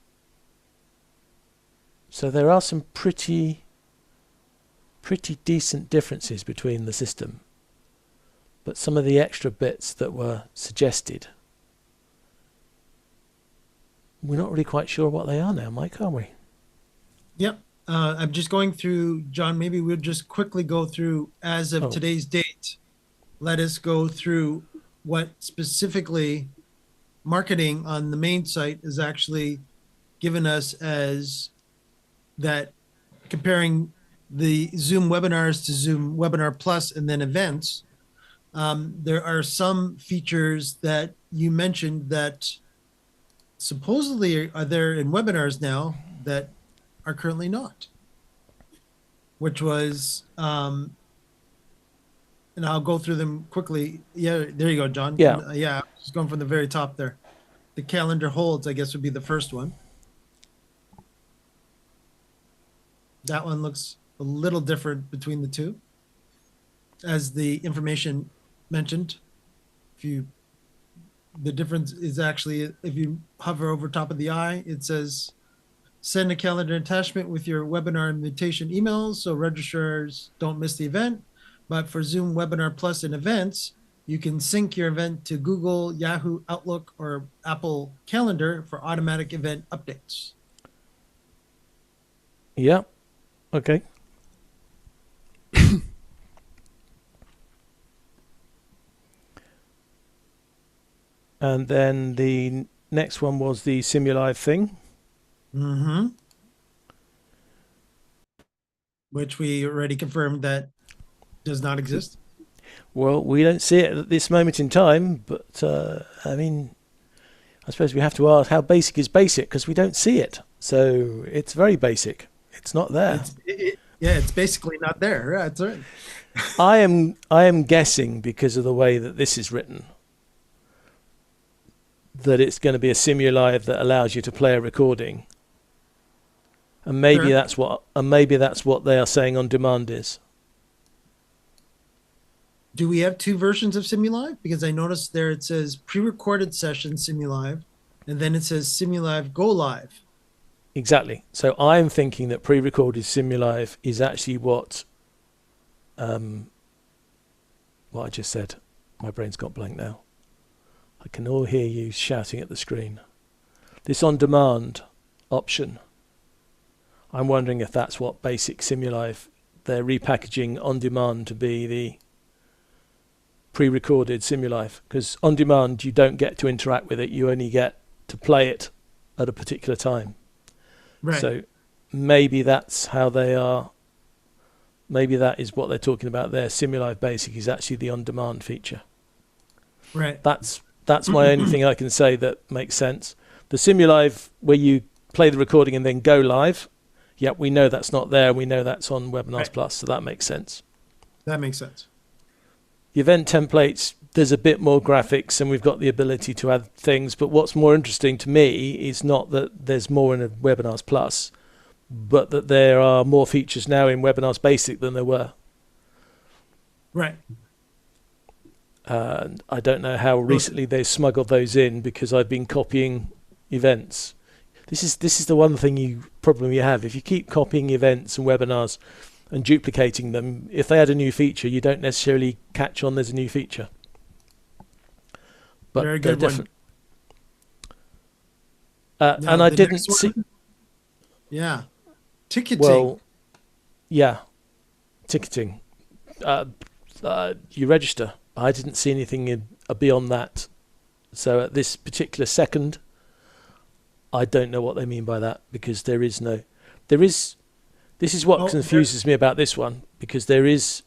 So there are some pretty decent differences between the system, but some of the extra bits that were suggested, we're not really quite sure what they are now, Mike, are we? Yep. I'm just going through, John, maybe we'll just quickly go through, as of today's date, let us go through what specifically marketing on the main site is actually given us as that, comparing the Zoom webinars to Zoom Webinar Plus and then events. There are some features that you mentioned that supposedly are there in webinars now that are currently not, which was, and I'll go through them quickly. Yeah, there you go, John. Yeah. Yeah, just going from the very top there. The calendar holds, I guess, would be the first one. That one looks a little different between the two, as the information mentioned. If you the difference is actually if you hover over top of the eye, it says send a calendar attachment with your webinar invitation emails so registrars don't miss the event. But for Zoom Webinar Plus and events, you can sync your event to Google, Yahoo, Outlook, or Apple Calendar for automatic event updates. Yeah. Okay. And then the next one was the Simulive thing. Mm-hmm. Which we already confirmed that does not exist. Well, we don't see it at this moment in time, but I mean, I suppose we have to ask how basic is basic because we don't see it. So it's very basic. It's not there. It's basically not there. Yeah, that's right. I am guessing because of the way that this is written that it's going to be a Simulive that allows you to play a recording. And maybe Sure. that's what they are saying on demand is. Do we have two versions of Simulive? Because I noticed there it says pre-recorded session Simulive, and then it says Simulive Go Live. Exactly. So I'm thinking that pre-recorded Simulive is actually what I just said. My brain's got blank now. I can all hear you shouting at the screen. This on-demand option, I'm wondering if that's what basic Simulive, they're repackaging on-demand to be the pre-recorded Simulive. Because on-demand, you don't get to interact with it. You only get to play it at a particular time. Right. So maybe that's how they are. Maybe that is what they're talking about there. Simulive Basic is actually the on-demand feature. Right. That's my only thing I can say that makes sense. The Simulive where you play the recording and then go live, yep, we know that's not there. We know that's on Webinars Right. Plus, so that makes sense. That makes sense. The event templates, there's a bit more graphics and we've got the ability to add things. But what's more interesting to me is not that there's more in a Webinars Plus, but that there are more features now in Webinars Basic than there were. Right. And I don't know how recently they smuggled those in because I've been copying events. This is the one problem you have. If you keep copying events and webinars and duplicating them, if they add a new feature, you don't necessarily catch on there's a new feature. But Very good one. And I didn't see. Yeah. Ticketing. Well, yeah, ticketing. You register. I didn't see anything beyond that. So at this particular second, I don't know what they mean by that because this is what confuses me about this one because there is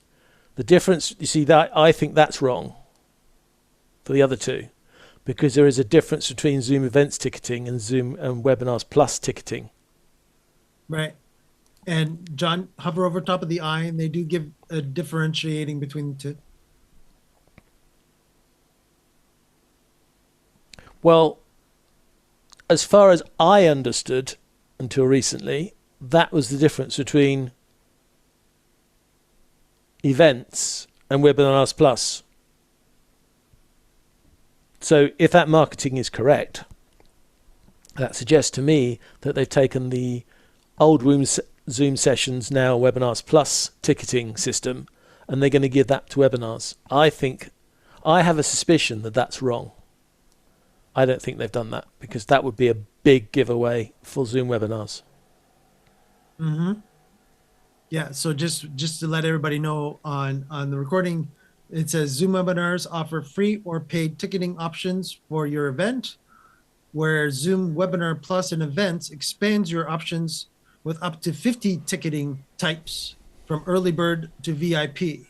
the difference. You see that I think that's wrong for the other two because there is a difference between Zoom Events ticketing and Zoom and Webinars Plus ticketing. Right. And John, hover over top of the eye and they do give a differentiating between the two. Well, as far as I understood until recently, that was the difference between events and Webinars Plus. So if that marketing is correct, that suggests to me that they've taken the old Zoom sessions, now Webinars Plus ticketing system, and they're going to give that to webinars. I have a suspicion that that's wrong. I don't think they've done that because that would be a big giveaway for Zoom webinars. Mm-hmm. Yeah. So just to let everybody know on the recording, it says Zoom webinars offer free or paid ticketing options for your event, where Zoom Webinar Plus and events expands your options with up to 50 ticketing types from early bird to VIP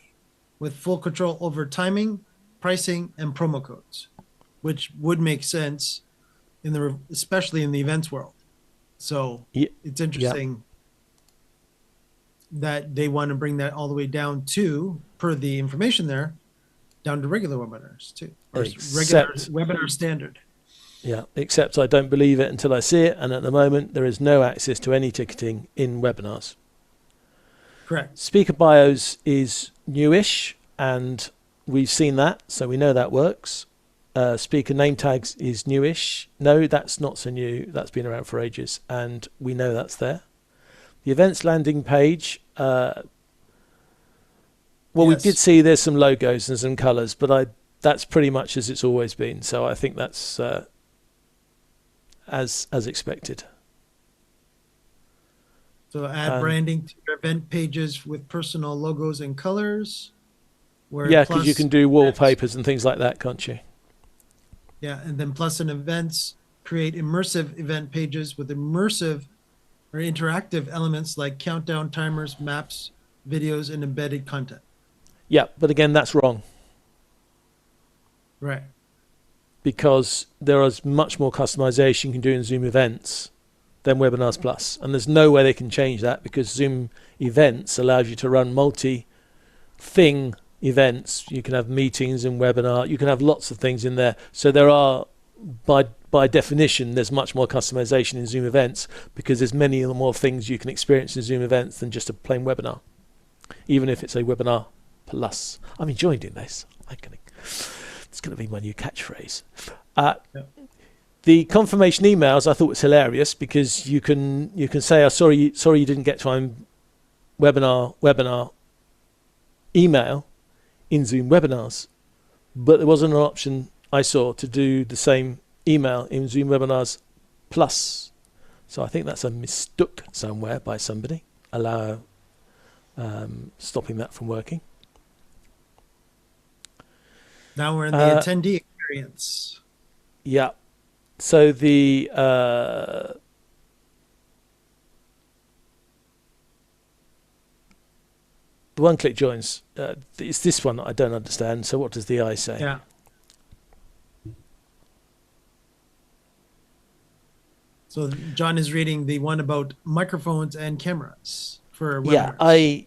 with full control over timing, pricing, and promo codes, which would make sense especially in the events world. So it's interesting that they want to bring that all the way down to, per the information there, down to regular webinars too, or regular webinar standard. Yeah, except I don't believe it until I see it, and at the moment there is no access to any ticketing in webinars. Correct. Speaker bios is newish, and we've seen that, so we know that works. speaker name tags is newish. No, that's not so new. That's been around for ages, and we know that's there. The events landing page, well, we did see there's some logos and some colours, but that's pretty much as it's always been. So I think that's as expected. So add branding to your event pages with personal logos and colours. Yeah, because you can do wallpapers and things like that, can't you? Yeah, and then plus in events, create immersive event pages with immersive or interactive elements like countdown timers, maps, videos, and embedded content. Yeah, but again, that's wrong. Right. Because there is much more customization you can do in Zoom Events than Webinars Plus. And there's no way they can change that, because Zoom Events allows you to run multi-thing events. You can have meetings and webinar. You can have lots of things in there. So there are, by definition, there's much more customization in Zoom Events, because there's many more things you can experience in Zoom Events than just a plain webinar, even if it's a Webinar Plus. I'm enjoying doing this. It's going to be my new catchphrase. The confirmation emails I thought was hilarious, because you can say, "Oh, sorry you didn't get to my webinar email in Zoom Webinars," but there wasn't an option I saw to do the same email in Zoom Webinars Plus. So I think that's a mistook somewhere by somebody, stopping that from working. Now we're in the attendee experience. Yeah. So the one-click joins, it's this one that I don't understand. So what does the I say? Yeah. So John is reading the one about microphones and cameras for webinars. Yeah,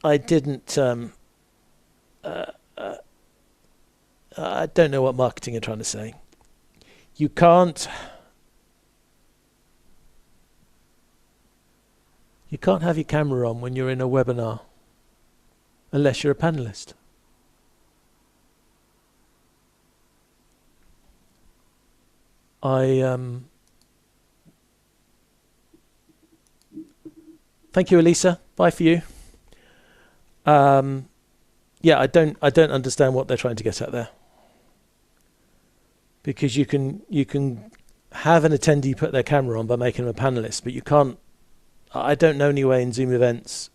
I didn't. I don't know what marketing are trying to say. You can't have your camera on when you're in a webinar unless you're a panelist. Thank you, Elisa. Bye for you. Yeah, I don't understand what they're trying to get at there. Because you can have an attendee put their camera on by making them a panelist, but you can't. I don't know any way in Zoom Events.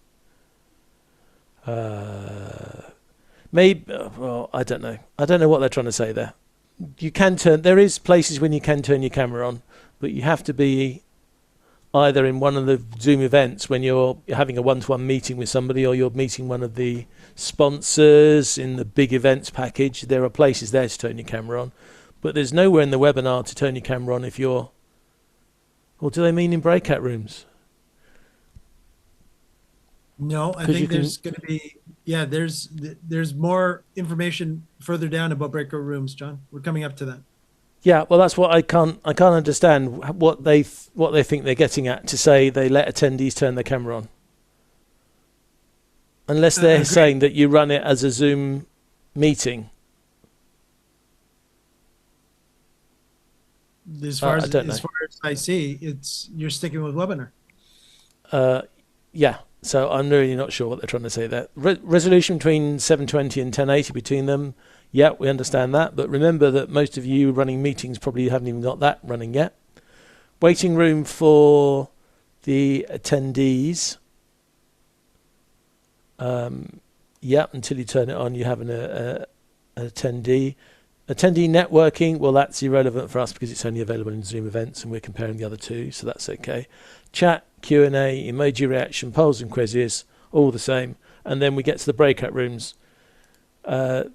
Maybe. Well, I don't know. I don't know what they're trying to say there. You can turn. There is places when you can turn your camera on, but you have to be either in one of the Zoom Events when you're having a one-to-one meeting with somebody, or you're meeting one of the sponsors in the big events package. There are places there to turn your camera on. But there's nowhere in the webinar to turn your camera on if you're... Or do they mean in breakout rooms? No, I think there's going to be... Yeah, there's more information further down about breakout rooms, John. We're coming up to that. Yeah, well, that's what I can't understand what they think they're getting at to say they let attendees turn their camera on. Unless they're saying that you run it as a Zoom meeting. As far as I see, you're sticking with webinar. Yeah, so I'm really not sure what they're trying to say there. Resolution between 720 and 1080 between them. Yeah, we understand that, but remember that most of you running meetings probably haven't even got that running yet. Waiting room for the attendees. Yeah, until you turn it on, you have an attendee. Attendee networking, well, that's irrelevant for us because it's only available in Zoom Events and we're comparing the other two, so that's okay. Chat, Q&A, emoji reaction, polls and quizzes, all the same. And then we get to the breakout rooms. That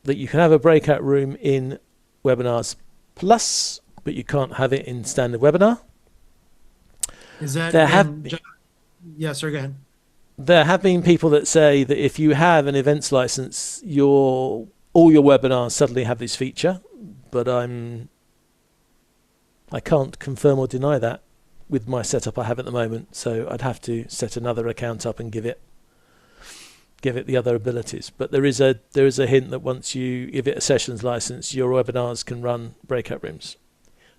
you can have a breakout room in Webinars Plus, but you can't have it in standard webinar. Is that... Yeah, sorry, go ahead. There have been people that say that if you have an events license, all your webinars suddenly have this feature, but I can't confirm or deny that with my setup I have at the moment. So I'd have to set another account up and give it give it the other abilities. But there is a hint that once you give it a sessions license, your webinars can run breakout rooms.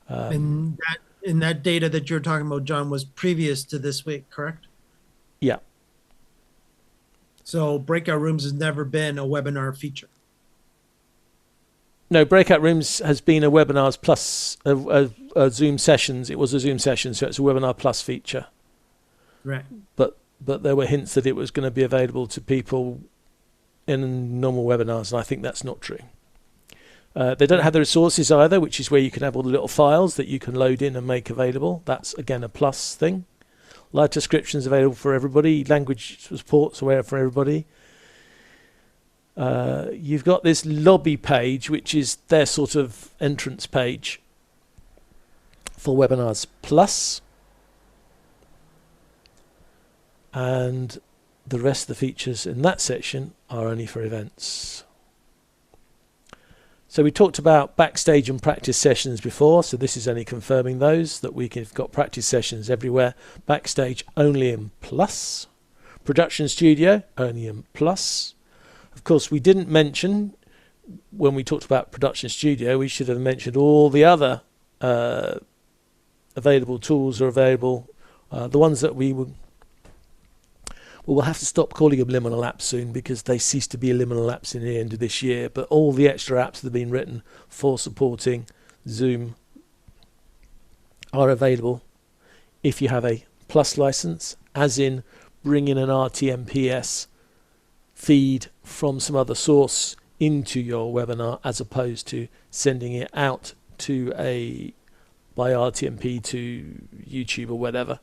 And that data that you're talking about, John, was previous to this week, correct? Yeah. So breakout rooms has never been a webinar feature. No, breakout rooms has been a webinars plus a Zoom sessions. It was a Zoom session, so it's a webinar plus feature. Right. But there were hints that it was going to be available to people in normal webinars, and I think that's not true. They don't have the resources either, which is where you can have all the little files that you can load in and make available. That's, again, a plus thing. Live descriptions available for everybody. Language support's aware for everybody. You've got this lobby page, which is their sort of entrance page for Webinars Plus. And the rest of the features in that section are only for events. So we talked about Backstage and practice sessions before, so this is only confirming those, that we've got practice sessions everywhere. Backstage only in Plus. Production Studio only in Plus. Of course, we didn't mention, when we talked about Production Studio, we should have mentioned all the other available tools are available. The ones that we'll have to stop calling them liminal apps soon, because they cease to be liminal apps in the end of this year. But all the extra apps that have been written for supporting Zoom are available if you have a Plus license, as in bringing an RTMPS feed from some other source into your webinar, as opposed to sending it out to by RTMP to YouTube or whatever.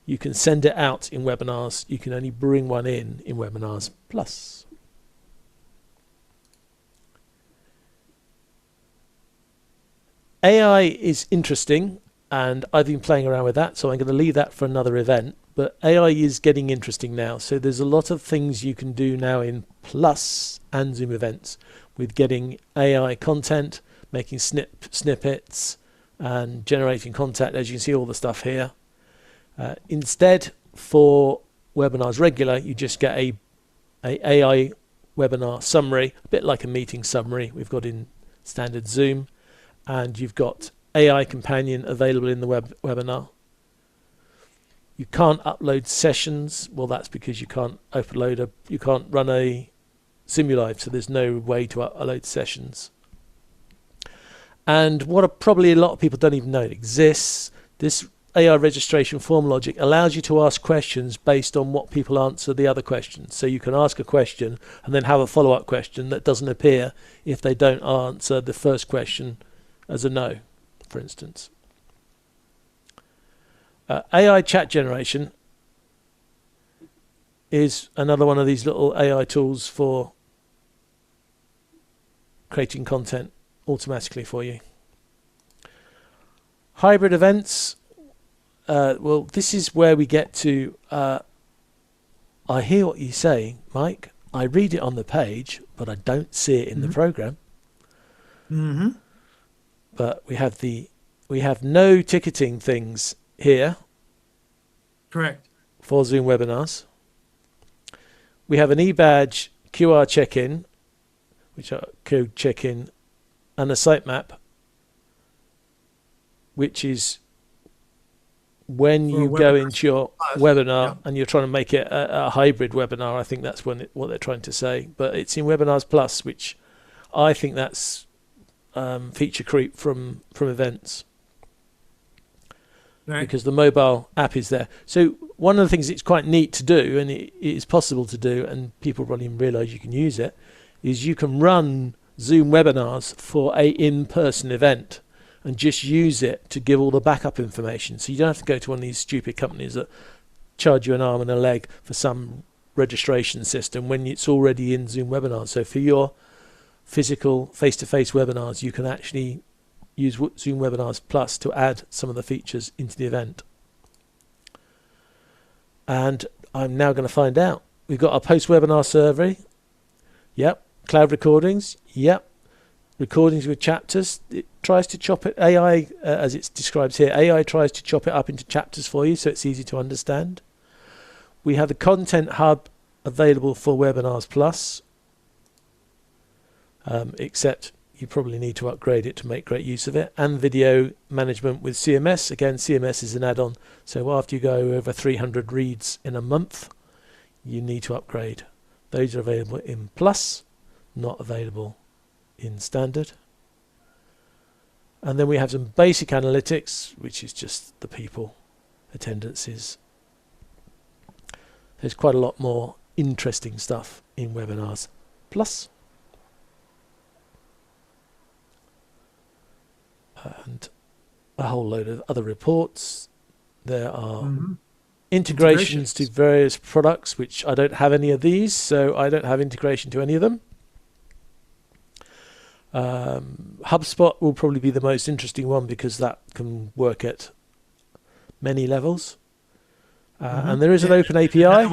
You can send it out in webinars. You can only bring one in Webinars Plus. AI is interesting, and I've been playing around with that, so I'm going to leave that for another event. But AI is getting interesting now. So there's a lot of things you can do now in Plus and Zoom events with getting AI content, making snippets, and generating content. As you can see, all the stuff here. Instead, for Webinars Regular, you just get a AI webinar summary, a bit like a meeting summary we've got in standard Zoom, and you've got AI Companion available in the webinar. You can't upload sessions. Well, that's because you can't you can't run a Simulive, so there's no way to upload sessions. And what probably a lot of people don't even know it exists, this AI registration form logic allows you to ask questions based on what people answer the other questions. So you can ask a question and then have a follow-up question that doesn't appear if they don't answer the first question as a no, for instance. AI chat generation is another one of these little AI tools for creating content automatically for you. Hybrid events. Well, this is where we get to, I hear what you say, Mike. I read it on the page, but I don't see it in the program. Mm-hmm. But we have no ticketing things here. Correct. For Zoom webinars. We have an e-badge QR check-in, which are code check-in, and a sitemap, which is when you go into your webinar and you're trying to make it a hybrid webinar. I think that's what they're trying to say. But it's in Webinars Plus, which I think that's feature creep from events. Right. Because the mobile app is there. So one of the things it's quite neat to do, and it is possible to do, and people probably even realize you can use it, is you can run Zoom webinars for a in-person event and just use it to give all the backup information. So you don't have to go to one of these stupid companies that charge you an arm and a leg for some registration system when it's already in Zoom webinars. So for your physical face-to-face webinars, you can actually use Zoom Webinars Plus to add some of the features into the event. And I'm now going to find out. We've got our post-webinar survey. Yep. Cloud recordings. Yep. Recordings with chapters. It tries to chop it, AI, as it describes here, AI tries to chop it up into chapters for you so it's easy to understand. We have the Content Hub available for Webinars Plus, except you probably need to upgrade it to make great use of it. And video management with CMS. Again, CMS is an add-on, so after you go over 300 reads in a month, you need to upgrade. Those are available in Plus, not available in Standard. And then we have some basic analytics, which is just the people, attendances. There's quite a lot more interesting stuff in Webinars Plus. And a whole load of other reports. There are integrations to various products, which I don't have any of these, so I don't have integration to any of them. HubSpot will probably be the most interesting one because that can work at many levels. And there is an open API.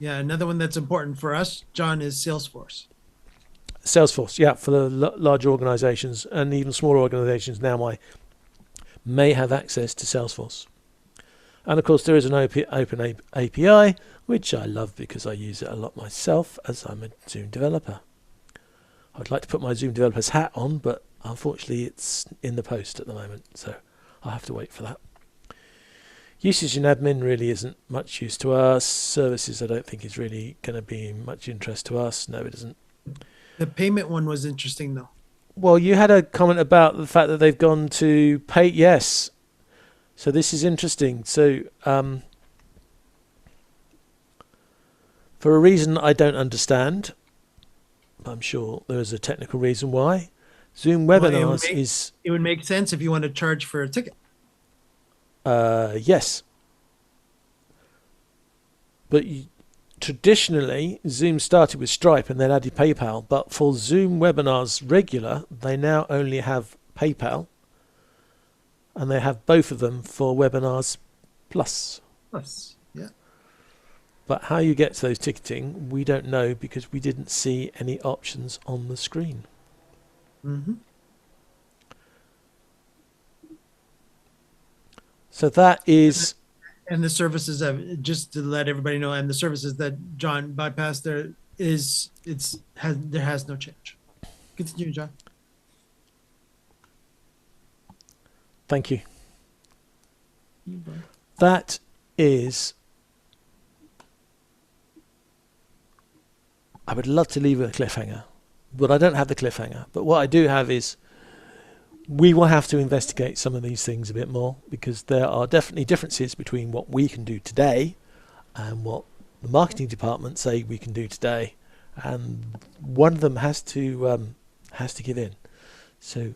Another one that's important for us, John, is Salesforce. Salesforce, yeah, for the larger organizations and even smaller organizations now may have access to Salesforce. And of course there is an open API, which I love because I use it a lot myself as I'm a Zoom developer. I'd like to put my Zoom developer's hat on, but unfortunately it's in the post at the moment, so I'll have to wait for that. Usage and admin really isn't much use to us. Services I don't think is really going to be much interest to us. No, it isn't. The payment one was interesting though. Well, you had a comment about the fact that they've gone to pay. Yes. So this is interesting. So for a reason I don't understand, I'm sure there is a technical reason why, Zoom Webinars It would make sense if you want to charge for a ticket. Yes. But traditionally, Zoom started with Stripe and then added PayPal. But for Zoom Webinars Regular, they now only have PayPal. And they have both of them for Webinars Plus. Plus, yeah. But how you get to those ticketing, we don't know because we didn't see any options on the screen. So that is... And the services, just to let everybody know, and the services that John bypassed there there has no change. Continue, John. Thank you. That is... I would love to leave a cliffhanger, but I don't have the cliffhanger. But what I do have is we will have to investigate some of these things a bit more because there are definitely differences between what we can do today and what the marketing department say we can do today, and one of them has to give in. So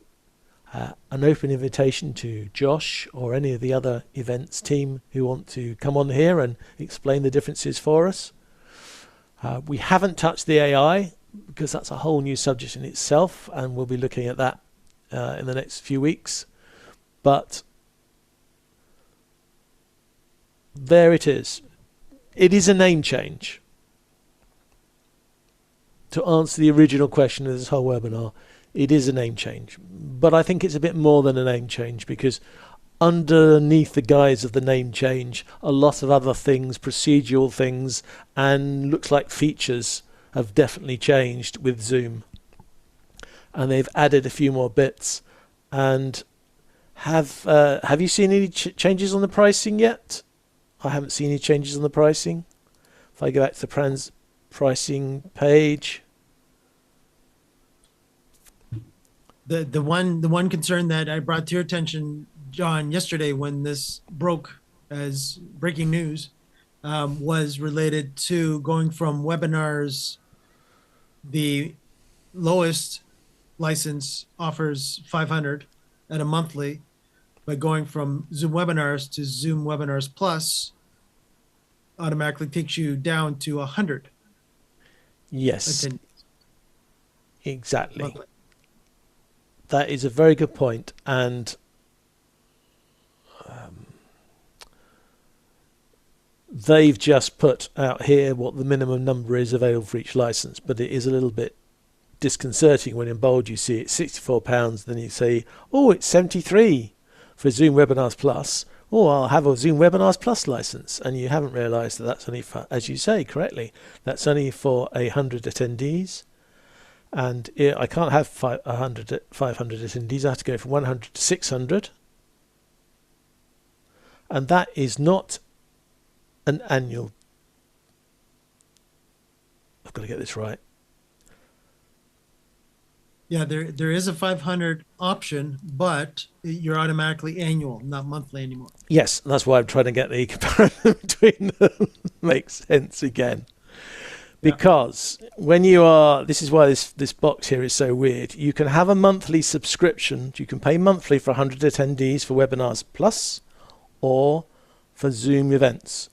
an open invitation to Josh or any of the other events team who want to come on here and explain the differences for us. We haven't touched the AI because that's a whole new subject in itself, and we'll be looking at that in the next few weeks. But there it is. It is a name change. To answer the original question of this whole webinar, it is a name change. But I think it's a bit more than a name change because underneath the guise of the name change, a lot of other things, procedural things, and looks like features have definitely changed with Zoom. And they've added a few more bits. And have you seen any changes on the pricing yet? I haven't seen any changes on the pricing. If I go back to the pricing page, the one concern that I brought to your attention, John, yesterday when this broke as breaking news, was related to going from webinars. The lowest license offers 500 at a monthly, but going from Zoom Webinars to Zoom Webinars Plus automatically takes you down to 100. Yes, exactly. Monthly. That is a very good point, and they've just put out here what the minimum number is available for each license, but it is a little bit disconcerting when in bold you see it's £64, then you say, oh, it's 73 for Zoom Webinars Plus, Or I'll have a Zoom Webinars Plus license, and you haven't realized that that's only for, as you say correctly, that's only for 100 attendees. And I can't have 500 attendees. I have to go from 100 to 600. And that is not an annual. I've got to get this right. Yeah, there is a 500 option, but you're automatically annual, not monthly anymore. Yes, that's why I'm trying to get the comparison between them. Makes sense again. Because when you are, this is why this box here is so weird. You can have a monthly subscription. You can pay monthly for 100 attendees for Webinars Plus or for Zoom events.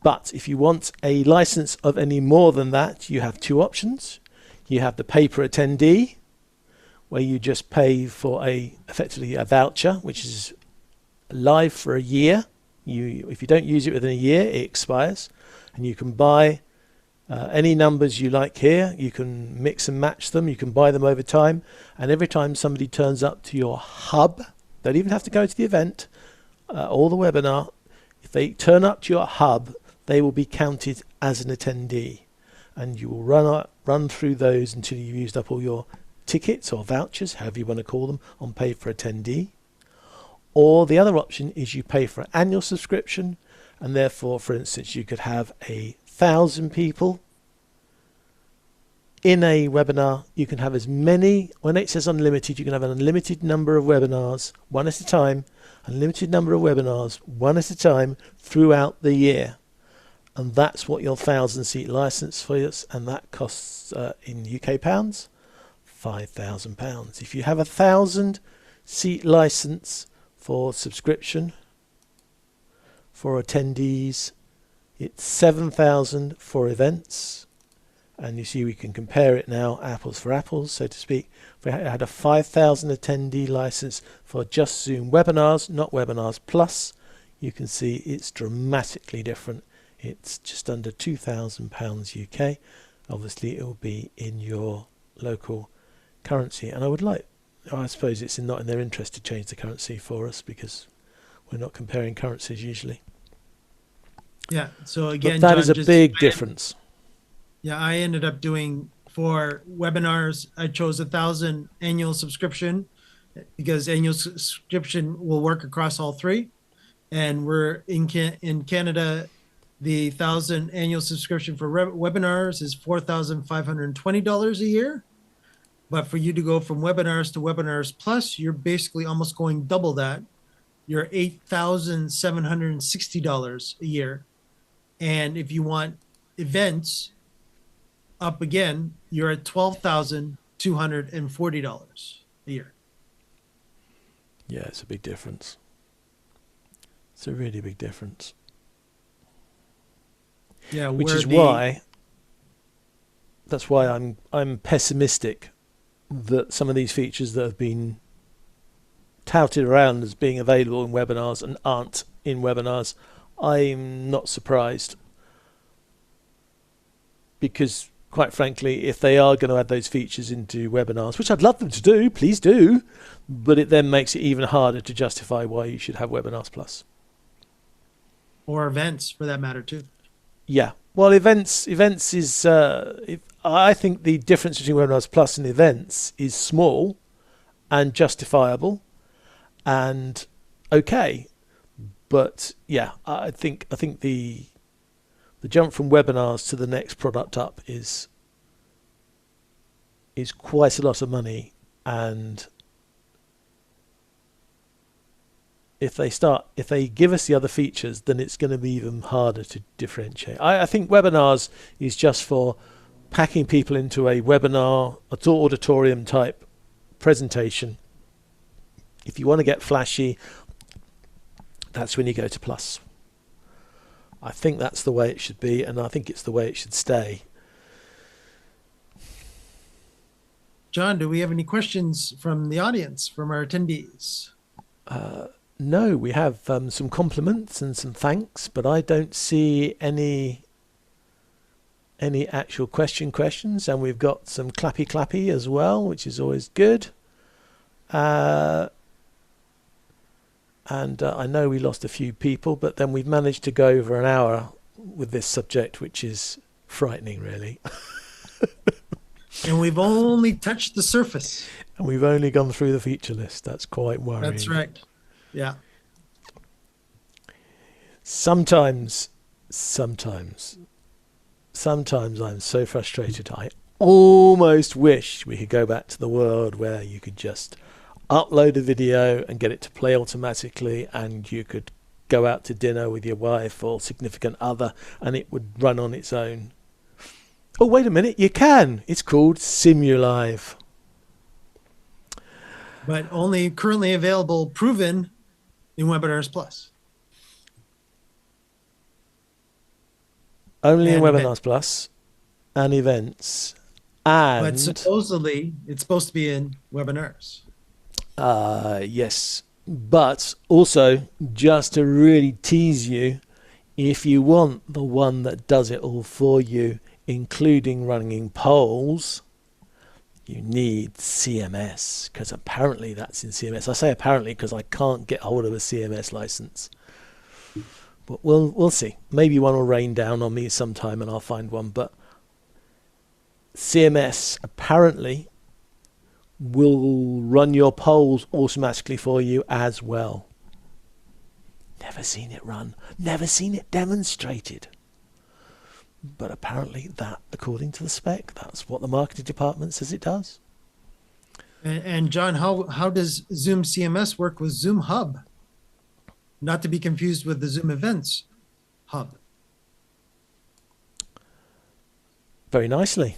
But if you want a license of any more than that, you have two options. You have the pay per attendee, where you just pay for effectively a voucher, which is live for a year. If you don't use it within a year, it expires, and you can buy any numbers you like here. You can mix and match them. You can buy them over time, and every time somebody turns up to your hub, don't even have to go to the event or the webinar. If they turn up to your hub, they will be counted as an attendee, and you will run through those until you've used up all your tickets or vouchers, however you want to call them, on pay for attendee. Or the other option is you pay for an annual subscription, and therefore, for instance, you could have 1,000 people in a webinar. You can have as many, when it says unlimited, you can have an unlimited number of webinars, one at a time, unlimited number of webinars, one at a time, throughout the year. And that's what your 1,000-seat license for is, and that costs in UK pounds £5,000. If you have a 1,000-seat license for subscription for attendees, it's 7,000 for events. And you see we can compare it now, apples for apples, so to speak. If we had a 5,000 attendee license for just Zoom webinars, not Webinars Plus, you can see it's dramatically different. It's just under £2,000 UK. Obviously, it will be in your local currency. And I suppose it's not in their interest to change the currency for us, because we're not comparing currencies usually. Yeah. So again, but that John, is a big difference. Yeah, I ended up doing, for webinars, I chose 1,000 annual subscription, because annual subscription will work across all three. And we're in Canada, the 1,000 annual subscription for webinars is $4,520 a year. But for you to go from webinars to Webinars Plus, you're basically almost going double that. You're $8,760 a year. And if you want events up again, you're at $12,240 a year. Yeah, it's a big difference. It's a really big difference. Yeah, which is why I'm pessimistic that some of these features that have been touted around as being available in webinars and aren't in webinars. I'm not surprised, because quite frankly, if they are going to add those features into webinars, which I'd love them to do, please do, but it then makes it even harder to justify why you should have Webinars Plus. Or events, for that matter, too. Yeah. Well, events is, I think the difference between Webinars Plus and events is small and justifiable and okay. But yeah, I think the jump from webinars to the next product up is quite a lot of money, and if they give us the other features, then it's going to be even harder to differentiate. I think webinars is just for packing people into a webinar, auditorium type presentation. If you want to get flashy, that's when you go to Plus. I think that's the way it should be, and I think it's the way it should stay. John, do we have any questions from the audience, from our attendees? No, we have some compliments and some thanks, but I don't see any actual questions, and we've got some clappy as well, which is always good. And I know we lost a few people, but then we've managed to go over an hour with this subject, which is frightening, really. And we've only touched the surface. And we've only gone through the feature list. That's quite worrying. That's right. Yeah. Sometimes I'm so frustrated. I almost wish we could go back to the world where you could just upload a video and get it to play automatically, and you could go out to dinner with your wife or significant other and it would run on its own. Oh, wait a minute, you can. It's called Simulive. But only currently available, proven in Webinars Plus. Only in And Webinars events. Plus and events. And But supposedly it's supposed to be in Webinars. yes, but also just to really tease you, if you want the one that does it all for you, including running polls, you need CMS, because apparently that's in CMS. I say apparently because I can't get hold of a CMS license, but we'll see. Maybe one will rain down on me sometime and I'll find one. But CMS apparently will run your polls automatically for you as well. Never seen it run, never seen it demonstrated. But apparently that, according to the spec, that's what the marketing department says it does. And John, how does Zoom CMS work with Zoom Hub? Not to be confused with the Zoom Events Hub. Very nicely,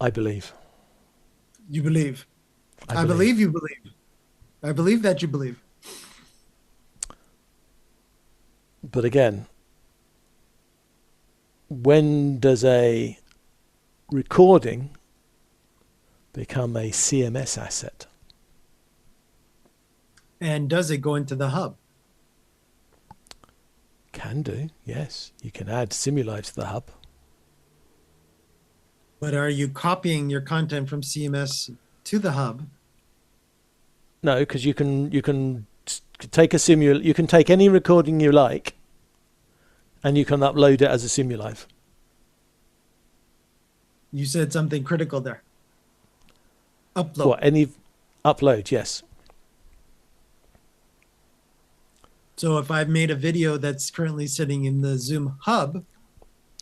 I believe. You believe. I believe you believe. I believe that you believe. But again, when does a recording become a CMS asset? And does it go into the hub? Can do, yes. You can add Simulive to the hub. But are you copying your content from CMS to the hub? No, because you can take you can take any recording you like, and you can upload it as a Simulive. You said something critical there. Upload. What, any upload? Yes. So if I've made a video that's currently sitting in the Zoom hub,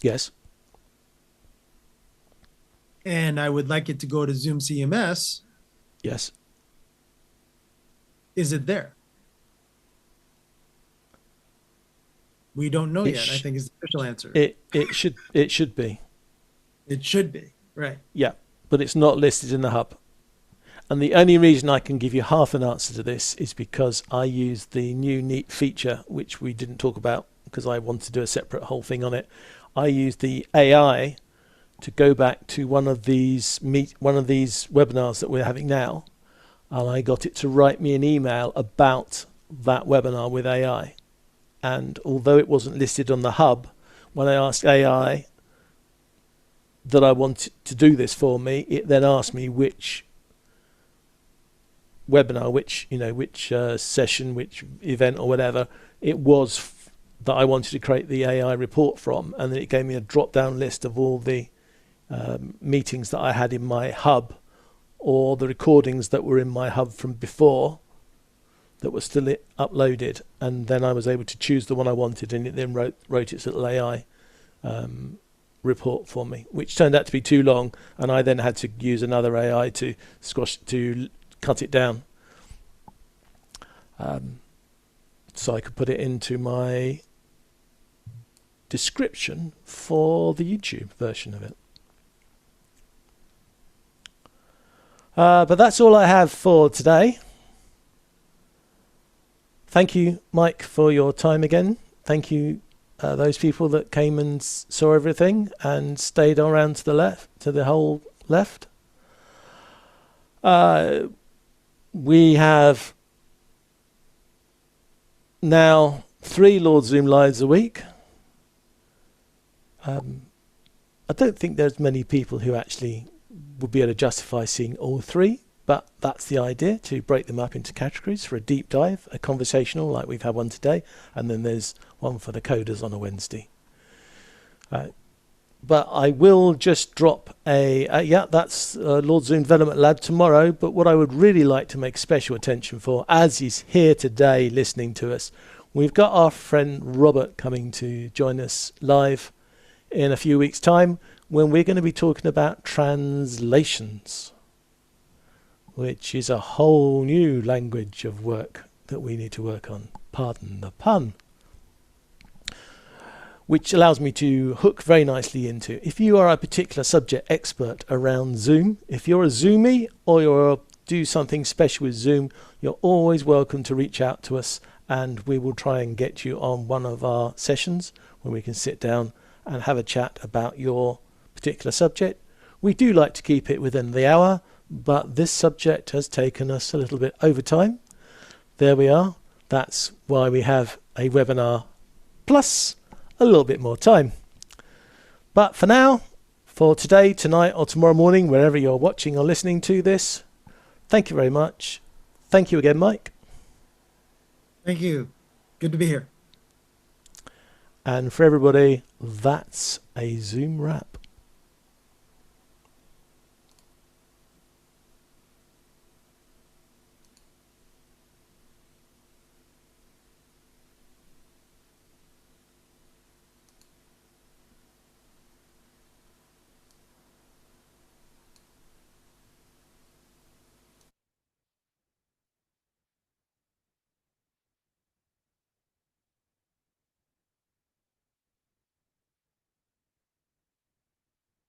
Yes. and I would like it to go to Zoom CMS, Yes. is it there? We don't know yet, I think is the official answer. It should be. It should be, right. Yeah, but it's not listed in the hub. And the only reason I can give you half an answer to this is because I use the new neat feature, which we didn't talk about because I wanted to do a separate whole thing on it. I use the AI to go back to one of these webinars that we're having now, and I got it to write me an email about that webinar with AI. And although it wasn't listed on the hub, when I asked AI that I wanted to do this for me, it then asked me which webinar, which session, which event or whatever it was that I wanted to create the AI report from, and then it gave me a drop-down list of all the meetings that I had in my hub, or the recordings that were in my hub from before that were still uploaded, and then I was able to choose the one I wanted, and it then wrote its little AI report for me, which turned out to be too long, and I then had to use another AI to cut it down, so I could put it into my description for the YouTube version of it. But that's all I have for today. Thank you, Mike, for your time again. Thank you, those people that came and saw everything and stayed around to the left, to the whole left. We have now 3 Lord Zoom Lives a week. I don't think there's many people who actually would be able to justify seeing all 3, But that's the idea, to break them up into categories for a deep dive, a conversational like we've had one today, and then there's one for the coders on a Wednesday. But I will just drop that's Lord Zoom Development Lab tomorrow. But what I would really like to make special attention for, as he's here today listening to us, we've got our friend Robert coming to join us live in a few weeks' time, when we're going to be talking about translations, which is a whole new language of work that we need to work on. Pardon the pun. Which allows me to hook very nicely into, if you are a particular subject expert around Zoom, if you're a Zoomie or you do something special with Zoom, you're always welcome to reach out to us, and we will try and get you on one of our sessions where we can sit down and have a chat about your particular subject. We do like to keep it within the hour, but this subject has taken us a little bit over time. There we are. That's why we have a webinar plus a little bit more time. But for now, for today, tonight, or tomorrow morning, wherever you're watching or listening to this, thank you very much. Thank you again, Mike. Thank you. Good to be here. And for everybody, that's a Zoom wrap.